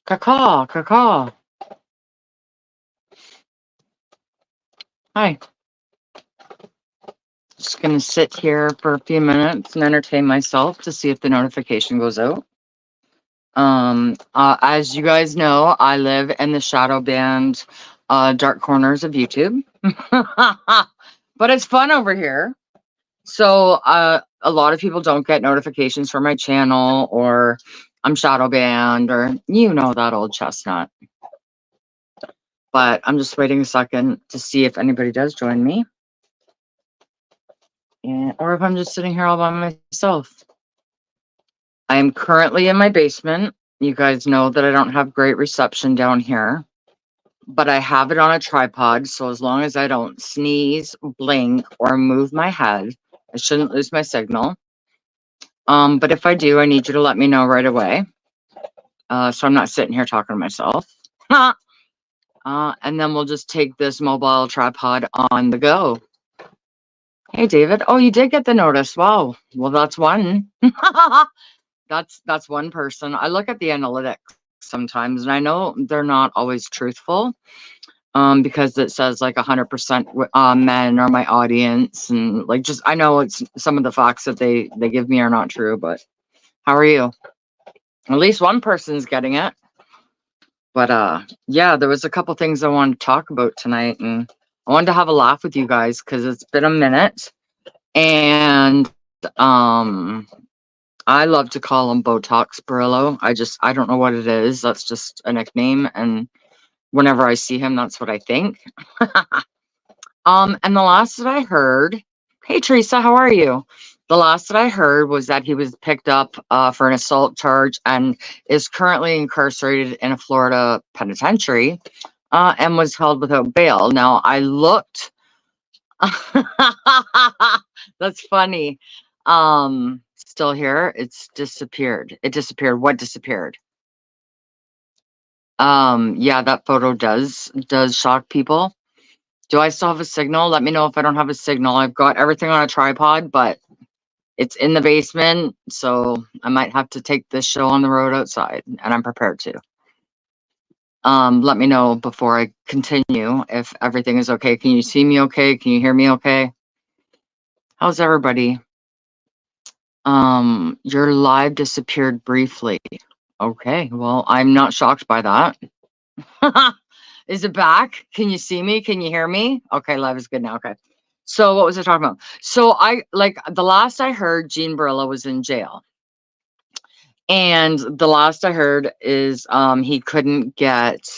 Caw, caw. Hi. Just gonna sit here for a few minutes and entertain myself to see if the notification goes out. As you guys know, I live in the shadow band, dark corners of YouTube, but it's fun over here. So, a lot of people don't get notifications from my channel, or I'm shadow banned, or you know that old chestnut. But I'm just waiting a second to see if anybody does join me. Or if I'm just sitting here all by myself. I am currently in my basement. You guys know that I don't have great reception down here, but I have it on a tripod. So as long as I don't sneeze, blink, or move my head, I shouldn't lose my signal. But if I do, I need you to let me know right away. So I'm not sitting here talking to myself. And then we'll just take this mobile tripod on the go. Hey, David. Oh, you did get the notice. Wow. Well, that's one. That's one person. I look at the analytics sometimes, and I know they're not always truthful, because it says like 100% men are my audience, and like just I know it's some of the facts that they give me are not true. But how are you? At least one person's getting it. But yeah, there was a couple things I wanted to talk about tonight, and I wanted to have a laugh with you guys because it's been a minute, and I love to call him Botox Borello. I don't know what it is. That's just a nickname. And whenever I see him, that's what I think. And the last that I heard, hey, Teresa, how are you? The last that I heard was that he was picked up for an assault charge and is currently incarcerated in a Florida penitentiary, and was held without bail. Now, I looked. That's funny. Still here. It's disappeared. It disappeared. What disappeared? Yeah, that photo does shock people. Do I still have a signal? Let me know if I don't have a signal. I've got everything on a tripod, but it's in the basement, so I might have to take this show on the road outside, and I'm prepared to. Let me know before I continue if everything is okay. Can you see me okay? Can you hear me okay? How's everybody? Your live disappeared briefly. Okay, well, I'm not shocked by that. Is it back? Can you see me? Can you hear me? Okay, live is good now. Okay. So what was I talking about? So I like the last I heard, Gene Borello was in jail. And the last I heard is he couldn't get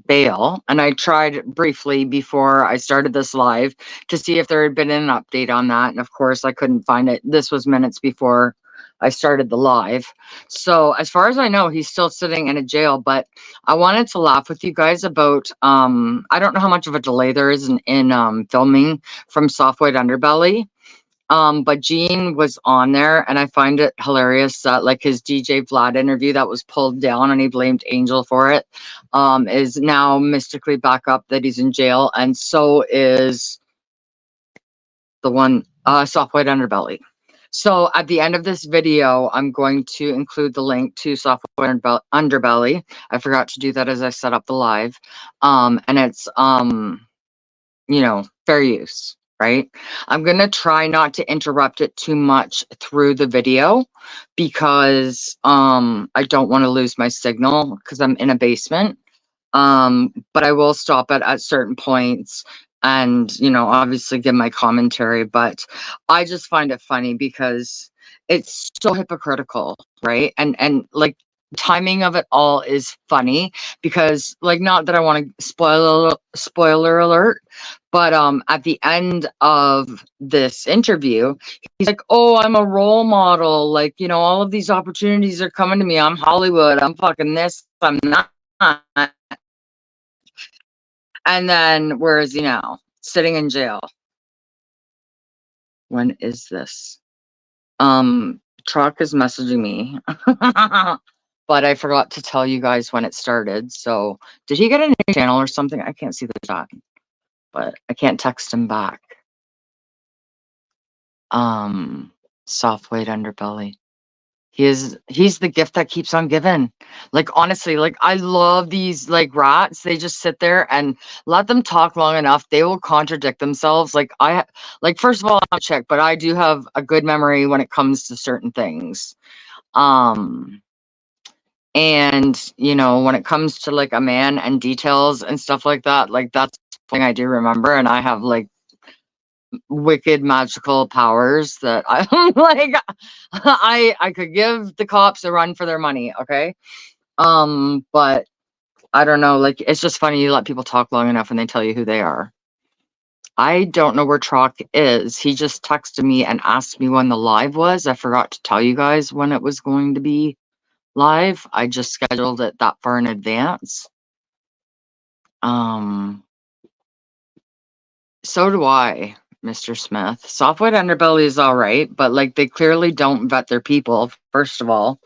bail. And I tried briefly before I started this live to see if there had been an update on that. And of course, I couldn't find it. This was minutes before I started the live. So as far as I know, he's still sitting in a jail. But I wanted to laugh with you guys about I don't know how much of a delay there is in filming from Soft White Underbelly. But Gene was on there, and I find it hilarious that like his DJ Vlad interview that was pulled down and he blamed Angel for it, is now mystically back up that he's in jail, and so is the one Soft White Underbelly. So at the end of this video, I'm going to include the link to Soft White Underbelly. I forgot to do that as I set up the live. And it's fair use. Right? I'm going to try not to interrupt it too much through the video because I don't want to lose my signal because I'm in a basement. But I will stop it at certain points and, obviously give my commentary. But I just find it funny because it's so hypocritical, right? And like, timing of it all is funny because like not that I want to spoiler alert, but at the end of this interview he's like, oh, I'm a role model, like all of these opportunities are coming to me, I'm Hollywood, I'm fucking this, I'm not. And then where is he now? Sitting in jail. When is this? Truck is messaging me. But I forgot to tell you guys when it started. So did he get a new channel or something? I can't see the chat, but I can't text him back. Soft White Underbelly. He's the gift that keeps on giving. Like, honestly, like, I love these, like, rats. They just sit there and let them talk long enough. They will contradict themselves. Like, first of all, I'm a chick, but I do have a good memory when it comes to certain things. Um, and, when it comes to, like, a man and details and stuff like that, like, that's thing I do remember. And I have, like, wicked magical powers that I like. I could give the cops a run for their money, okay? But I don't know, like, it's just funny you let people talk long enough and they tell you who they are. I don't know where Trock is. He just texted me and asked me when the live was. I forgot to tell you guys when it was going to be live. I just scheduled it that far in advance. So do I, Mr. Smith. Softwood underbelly is all right, but like they clearly don't vet their people, first of all.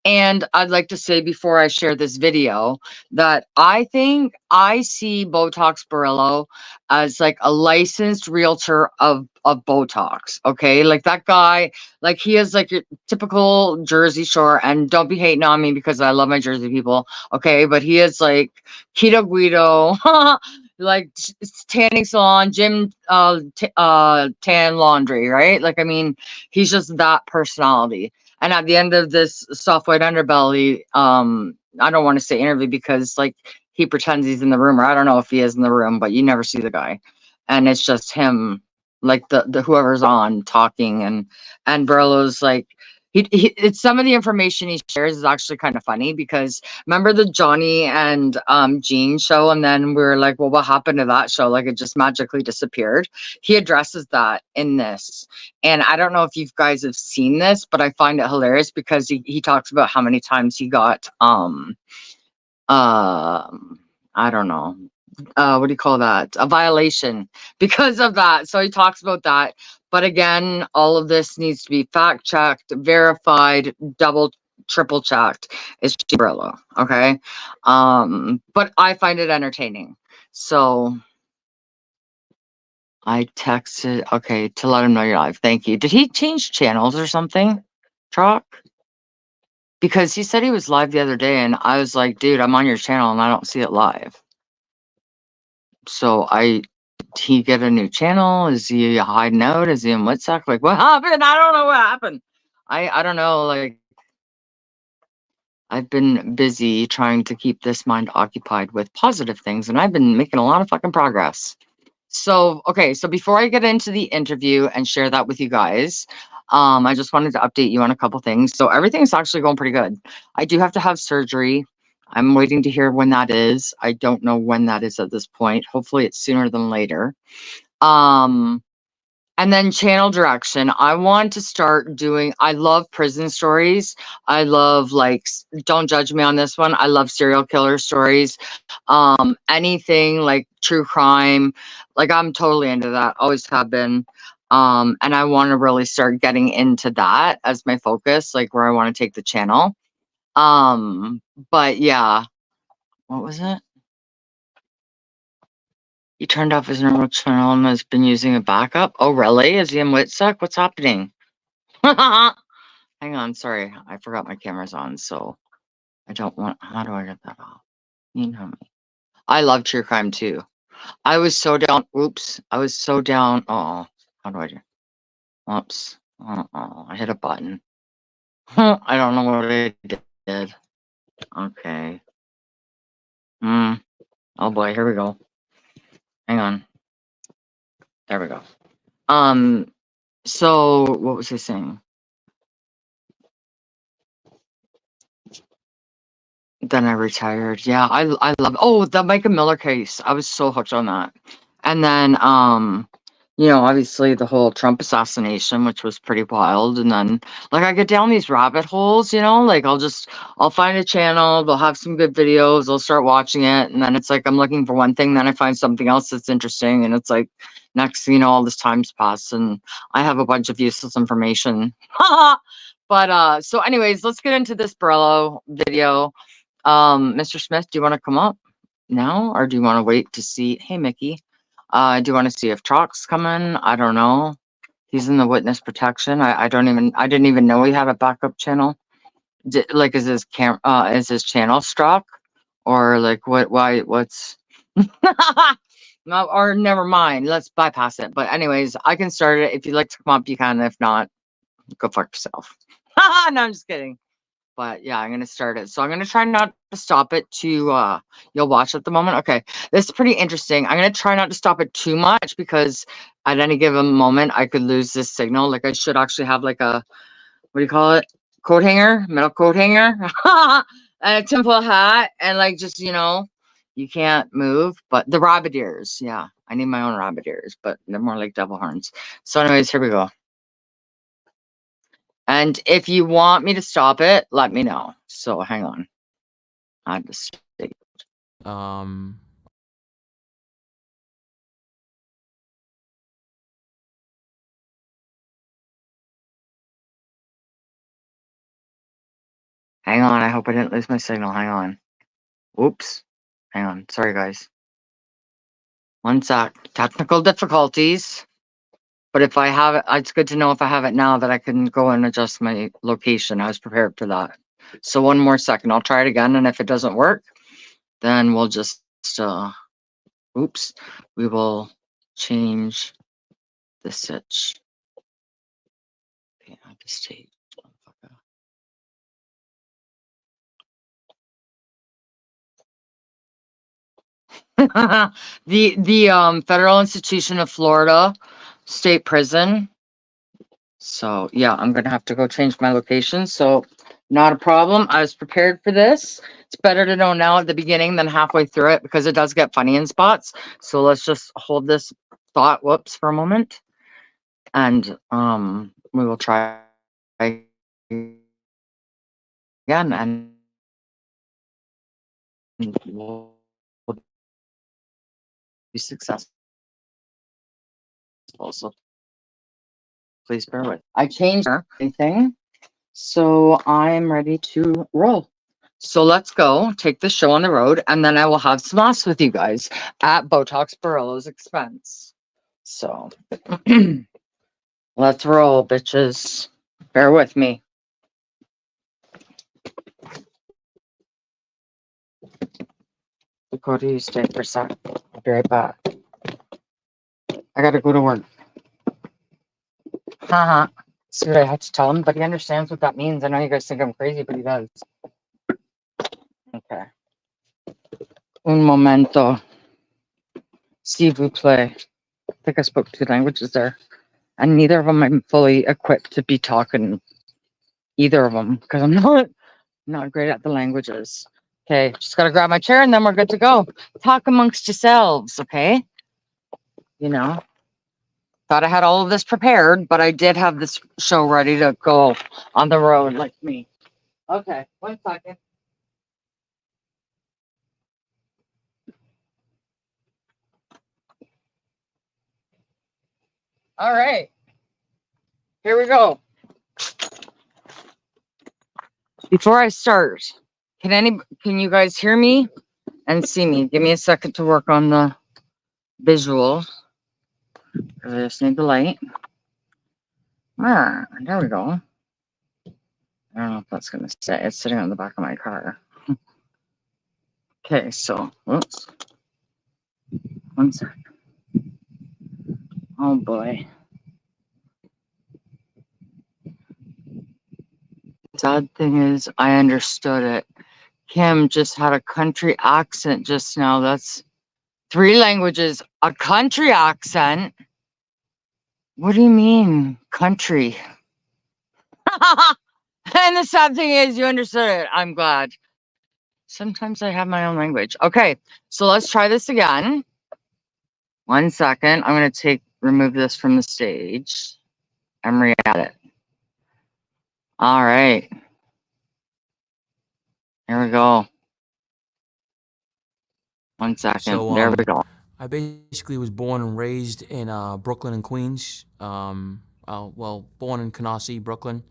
And I'd like to say before I share this video that I think I see Botox Borello as like a licensed realtor of Botox. Okay. Like that guy, like he is like your typical Jersey Shore, and don't be hating on me because I love my Jersey people. Okay. But he is like Keto Guido, like tanning salon, gym, tan laundry, right? Like, I mean, he's just that personality. And at the end of this soft white underbelly, I don't want to say interview because like he pretends he's in the room, or I don't know if he is in the room, but you never see the guy. And it's just him, like the whoever's on talking, and Burlow's like it's some of the information he shares is actually kind of funny because remember the Johnny and Gene show, and then we were like, well, what happened to that show? Like it just magically disappeared. He addresses that in this. And I don't know if you guys have seen this, but I find it hilarious because he talks about how many times he got I don't know, what do you call that? A violation because of that. So he talks about that. But again, all of this needs to be fact checked, verified, double, triple checked. It's Borello, okay? But I find it entertaining. So I texted, okay, to let him know you're live. Thank you. Did he change channels or something, Truck? Because he said he was live the other day, and I was like, dude, I'm on your channel and I don't see it live. So did he get a new channel? Is he hiding out? Is he in Woodstock? Like, what happened? I don't know what happened. I don't know. Like, I've been busy trying to keep this mind occupied with positive things, and I've been making a lot of fucking progress. So, okay, so before I get into the interview and share that with you guys, I just wanted to update you on a couple things. So everything's actually going pretty good. I do have to have surgery. I'm waiting to hear when that is. I don't know when that is at this point. Hopefully it's sooner than later. And then channel direction. I want to start doing, I love prison stories. I love like, don't judge me on this one. I love serial killer stories. Anything like true crime, like I'm totally into that. Always have been. And I want to really start getting into that as my focus, like where I want to take the channel. But yeah, what was it? He turned off his normal channel and has been using a backup. Oh, really? Is he in Witsuck? What's happening? Hang on, sorry. I forgot my camera's on, so I don't want... How do I get that off? You know me. I love true crime, too. I was so down... Oops. I was so down... Oh, how do I do... Oops. Oh, I hit a button. I don't know what I did. Okay. Oh, boy. Here we go. Hang on. There we go. So what was I saying? Then I retired. Yeah, I love, oh, the Micah Miller case. I was so hooked on that. And then obviously the whole Trump assassination, which was pretty wild. And then like I get down these rabbit holes, like I'll find a channel, they'll have some good videos, I'll start watching it, and then it's like I'm looking for one thing, then I find something else that's interesting, and it's like next thing you know, all this time's passed and I have a bunch of useless information. But so anyways, let's get into this Borello video. Mr. Smith, do you want to come up now, or do you want to wait to see? Hey, Mickey, do you want to see if Trock's coming? I don't know. He's in the witness protection. I didn't even know he had a backup channel. Like, is his channel struck, or like what? Why? What's? No, or never mind. Let's bypass it. But anyways, I can start it. If you'd like to come up, you can. If not, go fuck yourself. No, I'm just kidding. But yeah, I'm gonna start it. So I'm gonna try not to stop it you'll watch at the moment. Okay. This is pretty interesting. I'm gonna try not to stop it too much because at any given moment I could lose this signal. Like, I should actually have like a, what do you call it? Coat hanger, metal coat hanger, and a tinfoil hat, and like, just, you can't move. But the rabbit ears, yeah, I need my own rabbit ears, but they're more like devil horns. So anyways, here we go. And if you want me to stop it, let me know. So hang on. I just Um, hang on. I hope I didn't lose my signal. Hang on. Oops. Hang on. Sorry, guys. One sec. Technical difficulties. But if I have it, it's good to know if I have it now that I can go and adjust my location. I was prepared for that. So one more second. I'll try it again. And if it doesn't work, then we'll just, oops, we will change the switch. Okay, I'll just take. The Federal Institution of Florida State Prison. So yeah, I'm gonna have to go change my location. So not a problem. I was prepared for this. It's better to know now at the beginning than halfway through it, because it does get funny in spots. So let's just hold this thought, whoops, for a moment, and we will try again, and we'll be successful. So please bear with. I changed anything, so I'm ready to roll. So let's go take the show on the road, and then I will have some laughs with you guys at Botox Borello's expense. So let's roll, bitches. Bear with me. Dakota, you stay for a sec. I'll be right back. I gotta go to work. Haha. See what I had to tell him, but he understands what that means. I know you guys think I'm crazy, but he does. Okay. Un momento. S'il vous plaît. I think I spoke 2 languages there. And neither of them I'm fully equipped to be talking either of them, because I'm not great at the languages. Okay, just gotta grab my chair and then we're good to go. Talk amongst yourselves, okay? Thought I had all of this prepared, but I did have this show ready to go on the road like me. Okay, 1 second. All right, here we go. Before I start, can you guys hear me and see me? Give me a second to work on the visual. I just need the light. There we go. I don't know if that's gonna stay. It's sitting on the back of my car. Okay, so whoops. 1 second. Oh boy. Sad thing is, I understood it. Kim just had a country accent just now. That's 3 languages, a country accent. What do you mean, country? And the sad thing is, you understood it. I'm glad. Sometimes I have my own language. Okay, so let's try this again. 1 second. I'm going to remove this from the stage and re-add it. All right. Here we go. 1 second. So, there we go. I basically was born and raised in Brooklyn and Queens. Well, born in Canarsie, Brooklyn,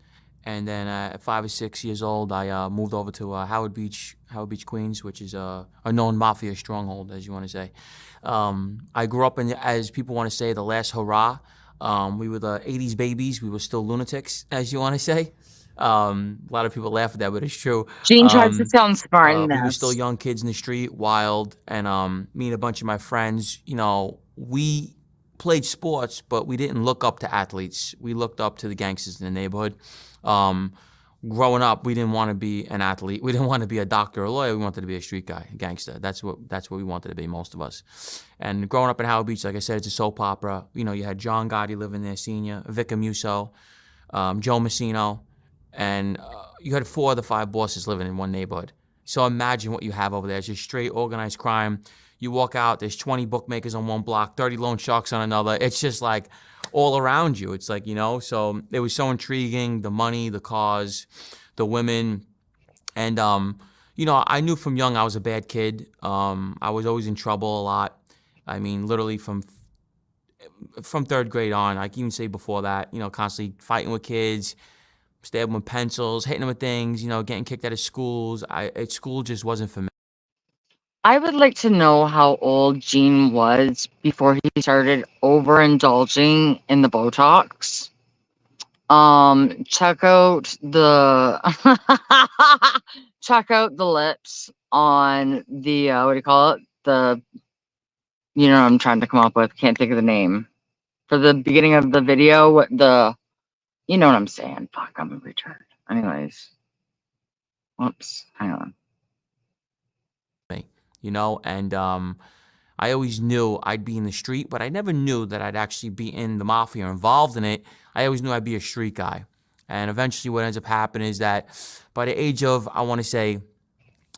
and then at 5 or 6 years old, I moved over to Howard Beach, Queens, which is a known mafia stronghold, as you want to say. I grew up in, as people want to say, the last hurrah. We were the '80s babies. We were still lunatics, as you want to say. A lot of people laugh at that, but it's true. Gene tries to sound smart in We were still this. young kids in the street, wild, and me and a bunch of my friends, we played sports, but we didn't look up to athletes. We looked up to the gangsters in the neighborhood. Um, Growing up, we didn't want to be an athlete. We didn't want to be a doctor or a lawyer. We wanted to be a street guy, a gangster. That's what we wanted to be, most of us. And growing up in Howard Beach, like I said, it's a soap opera. You had John Gotti living there, senior, Vic Amuso, Joe Messino, and you had 4 of the 5 bosses living in one neighborhood. So imagine what you have over there. It's just straight organized crime. You walk out, there's 20 bookmakers on one block, 30 loan sharks on another. It's just like all around you. It's like, so it was so intriguing, the money, the cars, the women. And, I knew from young I was a bad kid. I was always in trouble a lot. I mean, literally from 3rd grade on, I can even say before that, constantly fighting with kids, stabbing with pencils, hitting them with things, getting kicked out of schools. School just wasn't for me. I would like to know how old Gene was before he started overindulging in the Botox. Check out the check out the lips on the what do you call it? What I'm trying to come up with. Can't think of the name. For the beginning of the video, you know what I'm saying. Fuck, I'm a retard. Anyways. Whoops, hang on. And I always knew I'd be in the street, but I never knew that I'd actually be in the mafia or involved in it. I always knew I'd be a street guy. And eventually what ends up happening is that by the age of, I want to say,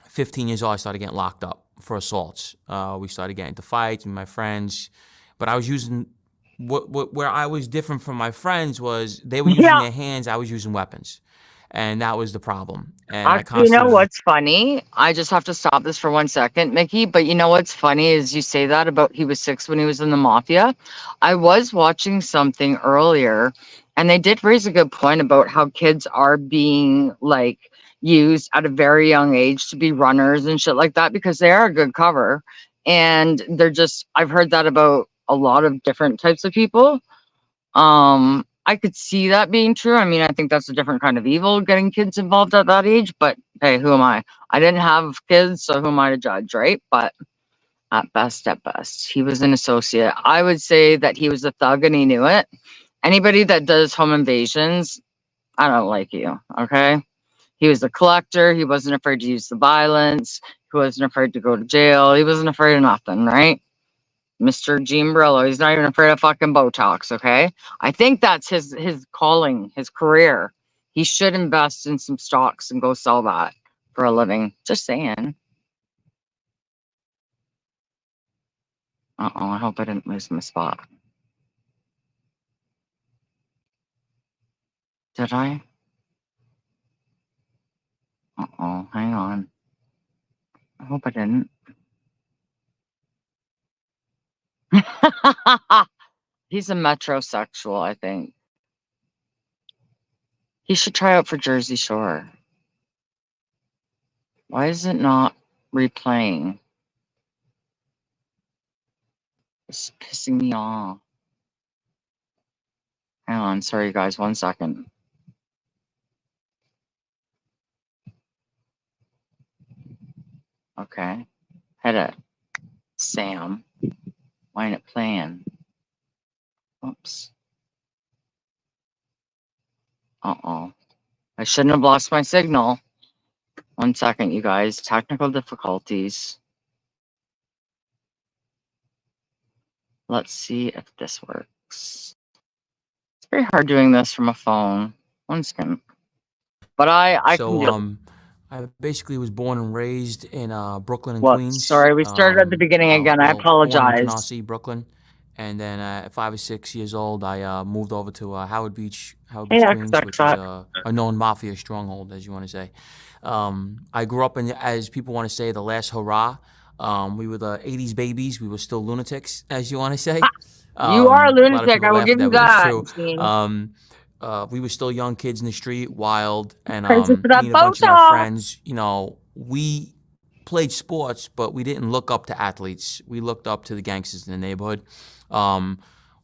15 years old, I started getting locked up for assaults. We started getting into fights with my friends, but I was using, where I was different from my friends was they were using their hands, I was using weapons. And that was the problem. And I Actually, you know constantly what's funny? I just have to stop this for 1 second, Mickey. But you know what's funny is you say that about he was 6 when he was in the mafia. I was watching something earlier, and they did raise a good point about how kids are being like used at a very young age to be runners and shit like that because they are a good cover. And they're just, I've heard that about a lot of different types of people. I could see that being true. I mean, I think that's a different kind of evil, getting kids involved at that age, but hey, who am I? I didn't have kids, so who am I to judge, right? But at best, he was an associate. I would say that he was a thug and he knew it. Anybody that does home invasions, I don't like you, okay? He was a collector. He wasn't afraid to use the violence. He wasn't afraid to go to jail. He wasn't afraid of nothing, right? Mr. Gene Borello. He's not even afraid of fucking Botox, okay? I think that's his calling, his career. He should invest in some stocks and go sell that for a living. Just saying. Uh-oh, I hope I didn't lose my spot. Did I? Uh-oh, hang on. I hope I didn't. He's a metrosexual, I think. He should try out for Jersey Shore. Why is it not replaying? It's pissing me off. Hang on, sorry guys, 1 second. Okay. Hit it. Sam. Why ain't it playing? Oops. Uh-oh. I shouldn't have lost my signal. 1 second, you guys. Technical difficulties. Let's see if this works. It's very hard doing this from a phone. 1 second. But I can do it. I basically was born and raised in Brooklyn and Whoops. Queens. Sorry, we started at the beginning again. I Born in apologize. Canarsie, Brooklyn. And then at 5 or 6 years old, I moved over to Howard Beach, Queens, which is a known mafia stronghold, as you want to say. I grew up in, as people want to say, the last hurrah. We were the 80s babies. We were still lunatics, as you want to say. You are a A lot of lunatic. people I will laugh give at you that, but it's that. true. We were still young kids in the street, wild, and Crazy for that me and a bunch of my Botox. friends, we played sports, but we didn't look up to athletes. We looked up to the gangsters in the neighborhood.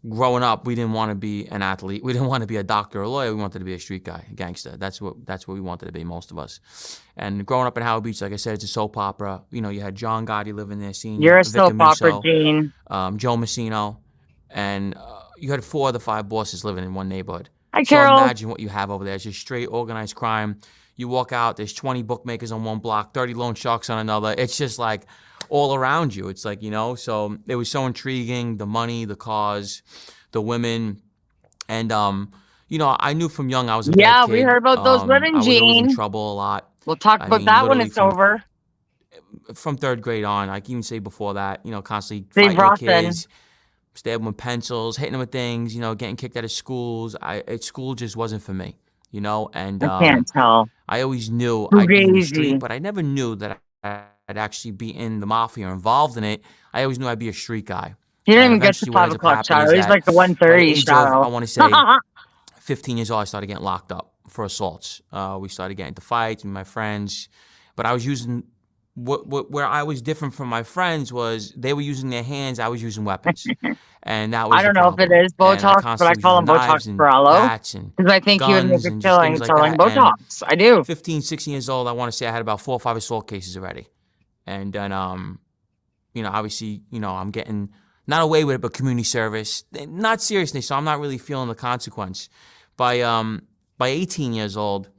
growing up, we didn't want to be an athlete. We didn't want to be a doctor or a lawyer. We wanted to be a street guy, a gangster. That's what we wanted to be, most of us. And growing up in Howard Beach, like I said, it's a soap opera. You know, you had John Gotti living there, You're Senior, a Vic soap opera, Amuso, Gene. Joe Messino, and you had 4 of the 5 bosses living in one neighborhood. Hi, So Carol. imagine what you have over there. It's just straight organized crime. You walk out, there's 20 bookmakers on one block, 30 loan sharks on another. It's just like all around you. It's like, you know, so it was so intriguing, the money, the cars, the women. And, you know, I knew from young I was a bad kid. We heard about those women, I was always in Gene. trouble a lot. We'll talk I about mean, that when literally it's over. from 3rd grade on. I can even say before that, you know, constantly Steve fighting with Rossen. kids, stabbing them with pencils, hitting them with things, you know, getting kicked out of schools. School just wasn't for me, you know, and I can't tell. I always knew I'd be in the Fugazi. street, but I never knew that I'd actually be in the mafia or involved in it. I always knew I'd be a street guy. You didn't And even get to eventually what 5 ends up o'clock happening shadow. is He's that like the by the 1:30 age of, shadow. I want to say, 15 years old, I started getting locked up for assaults. We started getting into fights with my friends, but I was using where I was different from my friends was they were using their hands, I was using weapons, and that was I don't know if it problem. is And I Botox, but I constantly call was him using Botox knives and Borello bats and because I think he would make guns a and just killing things like selling that. And Botox. I do. 15, 16 years old, I want to say I had about 4 or 5 assault cases already, and then you know, obviously, you know, I'm getting not away with it, but community service, not seriously. So I'm not really feeling the consequence. By 18 years old,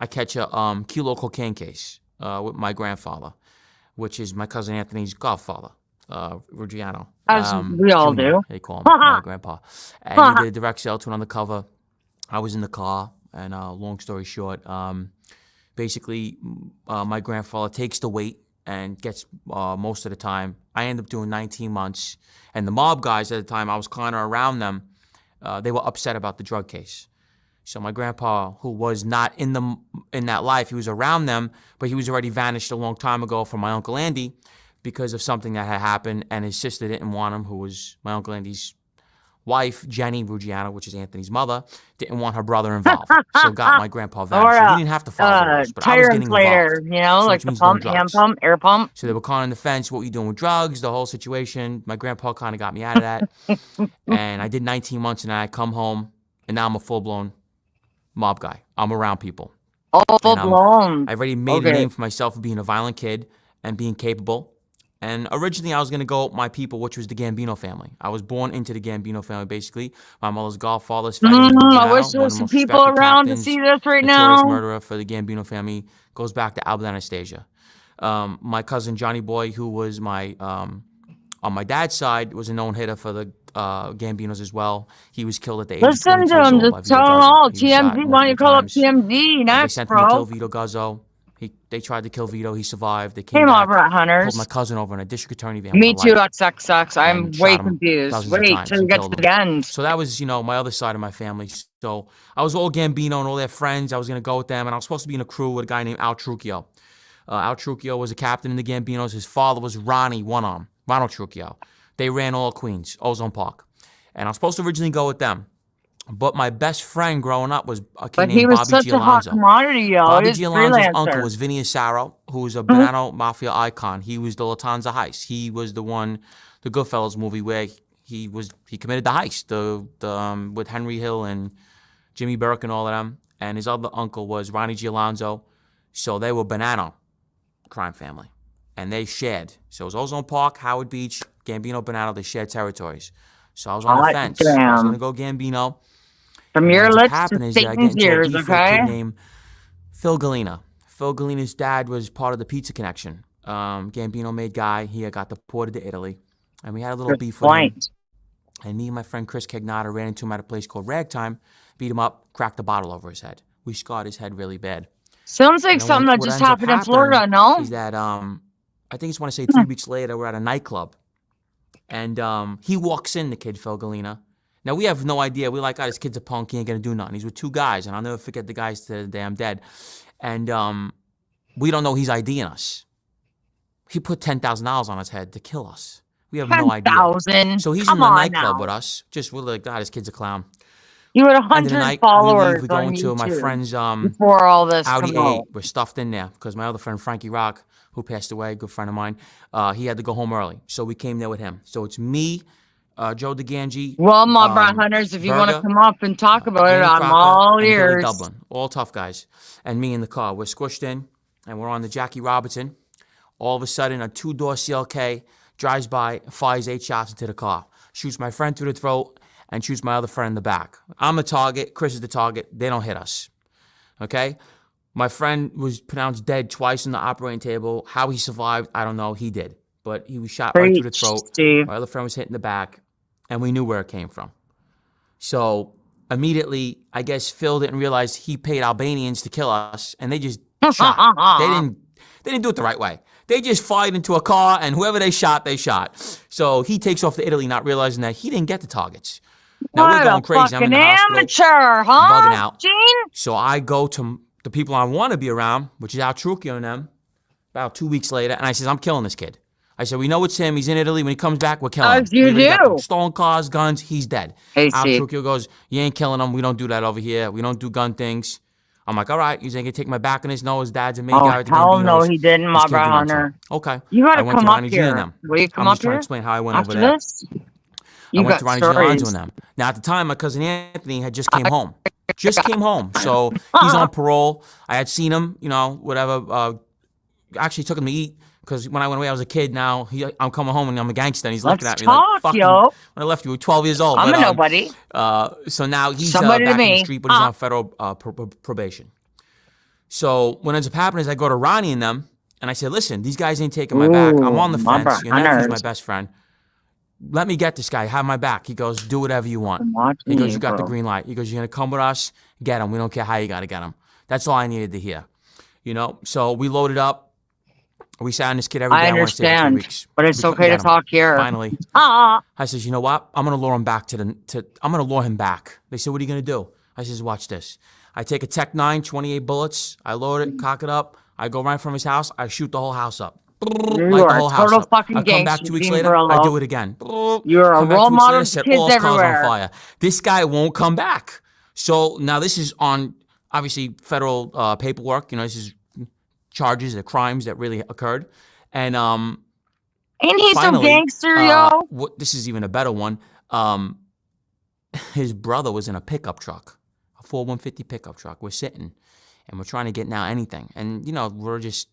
I catch a kilo cocaine case with my grandfather, which is my cousin Anthony's godfather, Ruggiano. As we all Junior, do. they call him, my grandpa. And he did a direct sale to an undercover. I was in the car, and long story short, basically, my grandfather takes the weight and gets most of the time. I end up doing 19 months. And the mob guys at the time, I was kind of around them, they were upset about the drug case. So my grandpa, who was not in that life, he was around them, but he was already vanished a long time ago from my Uncle Andy because of something that had happened, and his sister didn't want him, who was my Uncle Andy's wife, Jenny Ruggiano, which is Anthony's mother, didn't want her brother involved. So got my grandpa vanished. So he didn't have to follow the rules, but I was tire getting inflator, involved. you know, So like which the means doing pump, hand drugs. pump, air pump. So they were calling the fence, what were you doing with drugs, the whole situation. My grandpa kind of got me out of that. And I did 19 months, and then I come home, and now I'm a full-blown mob guy. I'm around people. Oh, full blown. I already made a name for myself of being a violent kid and being capable. And originally I was going to go with my people, which was the Gambino family. I was born into the Gambino family, basically. My mother's godfather's I wish there was some people around to see this right notorious now. murderer for the Gambino family, goes back to Albert Anastasia. My cousin Johnny Boy, who was on my dad's side, was a known hitter for the Gambinos as well. He was killed at the age of 22 Listen to years him, old by just Vito tell them Guzzo. all. He was shot TMZ, why don't you multiple call up times. TMZ They next, sent him to kill bro? Vito Guzzo. They tried to kill Vito. He survived. They came Came back, over at pulled Hunters. my cousin over in a district attorney van Me with a too, light XXX. I'm and way shot him confused. dozens of Wait times till you and get to killed him. the end. So that was, my other side of my family. So I was all Gambino and all their friends. I was going to go with them, and I was supposed to be in a crew with a guy named Al Trucchio. Al Trucchio was a captain in the Gambinos. His father was Ronald Trucchio. They ran all Queens, Ozone Park. And I was supposed to originally go with them. But my best friend growing up was a kid But named he was Bobby such a hot Gialonzo. commodity, yo. Bobby He's Gialonzo's uncle freelancer. was Vinny Asaro, who was a Banana Mafia icon. He was the Latanza heist. He was the one, the Goodfellas movie where he committed the heist, with Henry Hill and Jimmy Burke and all of them. And his other uncle was Ronnie Gialonzo. So they were Banana crime family, and they shared. So it was Ozone Park, Howard Beach, Gambino, Banana. They shared territories. So I was on the fence. I was gonna go Gambino. From your lips to is that I get Satan's into a ears, beef with a okay? kid named Phil Galena. Phil Galena's dad was part of the Pizza Connection. Gambino made guy. He got deported to Italy, and we had a little beef with him. And me and my friend Chris Cagnata ran into him at a place called Ragtime, beat him up, cracked a bottle over his head. We scarred his head really bad. Sounds like something that just happened in Florida, no? Is that I think it's want to say 3 weeks later, we're at a nightclub, and he walks in, the kid Phil Galena. Now, we have no idea. We're like, this kid's a punk. He ain't going to do nothing. He's with 2 guys, and I'll never forget the guys to the day I'm dead. And we don't know he's IDing us. He put $10,000 on his head to kill us. We have no idea. 10,000? So he's in the nightclub with us. We're like, this kid's a clown. You had 100 followers we're going on to YouTube my friend's before all this Audi 8. We're stuffed in there because my other friend, Frankie Rock, who passed away, a good friend of mine, he had to go home early. So we came there with him. So it's me, Joe DeGangi, Well, my brat hunters, if you want to Berga, come up and talk about it, Danny I'm Crocker, all and Billy ears. Dublin. All tough guys. And me in the car. We're squished in, and we're on the Jackie Robinson. All of a sudden, a two-door CLK drives by, fires 8 shots into the car, shoots my friend through the throat, and shoots my other friend in the back. I'm the target. Chris is the target. They don't hit us. Okay? My friend was pronounced dead twice on the operating table. How he survived, I don't know. He did. But he was shot right through the throat. Steve. My other friend was hit in the back, and we knew where it came from. So immediately, I guess Phil didn't realize he paid Albanians to kill us, and they just shot. They didn't do it the right way. They just fired into a car, and whoever they shot, they shot. So he takes off to Italy, not realizing that he didn't get the targets. Now we're going crazy. I'm in the hospital, amateur, huh? bugging out. Gene? So I go to the people I want to be around, which is Al Trucchio and them, about 2 weeks later, and I says, I'm killing this kid. I said, we know it's him. He's in Italy. When he comes back, we're killing him. As you We got do. stolen cars, guns. He's dead. Hey, Al Steve. Trucchio goes, you ain't killing him. We don't do that over here. We don't do gun things. I'm like, all right. He's going to take my back on his nose. Dad's a main guy with the hell no, Gambinos. he didn't, my This kid brat did not hunter. tell. Okay. You got I to went come to up Ronnie G and here. them. Will you come I'm up just trying here to explain how I went after over there. this? I You went got to Ronnie G and stories. and them. Now, at the time, my cousin Anthony had just came home. Just came home. So he's on parole. I had seen him, you know, whatever. Actually took him to eat because when I went away, I was a kid. Now I'm coming home and I'm a gangster. And he's looking at me like, fucking, yo. when I left you, you were 12 years old. I'm but, a nobody. So now he's Somebody back to in the me. street, but he's on federal probation. So what ends up happening is I go to Ronnie and them, and I said, listen, these guys ain't taking my back. I'm on the my fence. Your nephew's hunters. my best friend. Let me get this guy. Have my back. He goes, do whatever you want. Watch He goes, me, you got the bro. green light. He goes, you're going to come with us, get him. We don't care how you got to get him. That's all I needed to hear. You know, so we loaded up. We sat on this kid every day. I I want to stay for 3 understand, weeks. but it's We couldn't okay to get him. talk here. Finally, Ah, I says, you know what? I'm gonna lure him back I'm gonna lure him back. They said, what are you gonna do? I says, watch this. I take a Tech 9, 28 bullets. I load it, cock it up. I go right from his house. I shoot the whole house up. you Light the are whole a house total up. fucking I come back gangster, 2 weeks Gene later. I Borello. do it again. You're a Come back role 2 weeks model later, to set kids all his cars on everywhere. fire. This guy won't come back. So now this is on obviously federal paperwork. You know, this is charges of crimes that really occurred. And Ain't he some finally, gangster, yo? this is even a better one. His brother was in a pickup truck, a 4150 pickup truck. We're sitting, and we're trying to get now anything. And, you know, we're just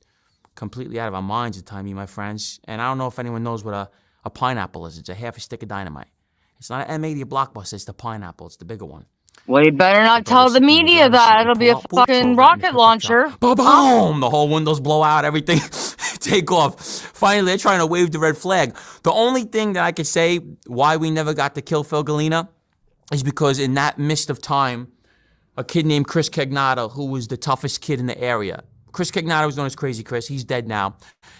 completely out of our minds at the time, me and my friends. And I don't know if anyone knows what a pineapple is. It's a half a stick of dynamite. It's not an M80 Blockbuster. It's the pineapple. It's the bigger one. Well, you better not tell the media that. It'll be a fucking rocket launcher. Boom! The whole windows blow out, everything take off. Finally, they're trying to wave the red flag. The only thing that I could say why we never got to kill Phil Galena is because in that mist of time, a kid named Chris Cagnata, who was the toughest kid in the area. Chris Cagnata was known as Crazy Chris. He's dead now.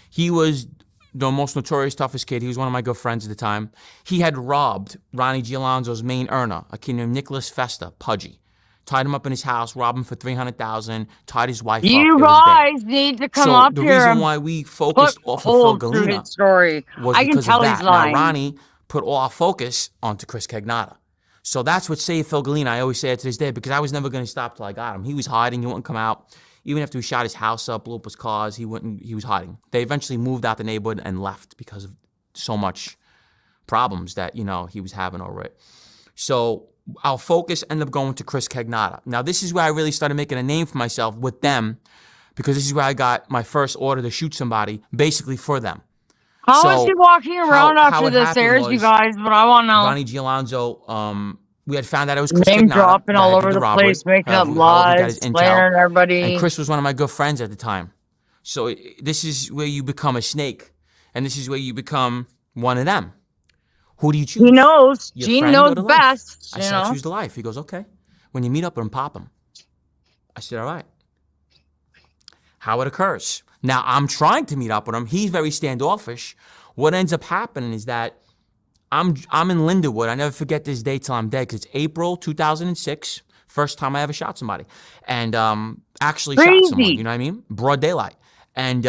He was the most notorious, toughest kid. He was one of my good friends at the time. He had robbed Ronnie Gialonzo's main earner, a kid named Nicholas Festa, Pudgy. Tied him up in his house, robbed him for $300,000, tied his wife up. You guys need to come up the here. reason why we focused off of Phil Galena story. was I can because tell of he's that. lying. Now, Ronnie put all our focus onto Chris Cagnata. So that's what saved Phil Galena. I always say it to this day because I was never going to stop till I got him. He was hiding. He wouldn't come out. Even after we shot his house up, blew up his cars, he was hiding. They eventually moved out the neighborhood and left because of so much problems that, you know, he was having over it. So our focus ended up going to Chris Cagnata. Now, this is where I really started making a name for myself with them because this is where I got my first order to shoot somebody, basically for them. How is he walking around after this airs, you guys? But I want to know. Ronnie Gialonzo, we had found out it was Chris Name Cagnata dropping that all had over did the robbery, place, making up however we got his lies, intel. slandering everybody. And Chris was one of my good friends at the time. So this is where you become a snake, and this is where you become one of them. Who do you choose? He knows. Your Gene friend knows or the life? best. I said, I choose the life. He goes, okay. When you meet up with him, pop him. I said, all right. How it occurs. Now, I'm trying to meet up with him. He's very standoffish. What ends up happening is that I'm in Lindenwood. I never forget this day till I'm dead because it's April 2006. First time I ever shot somebody. And actually shot someone, you know what I mean? Broad daylight. And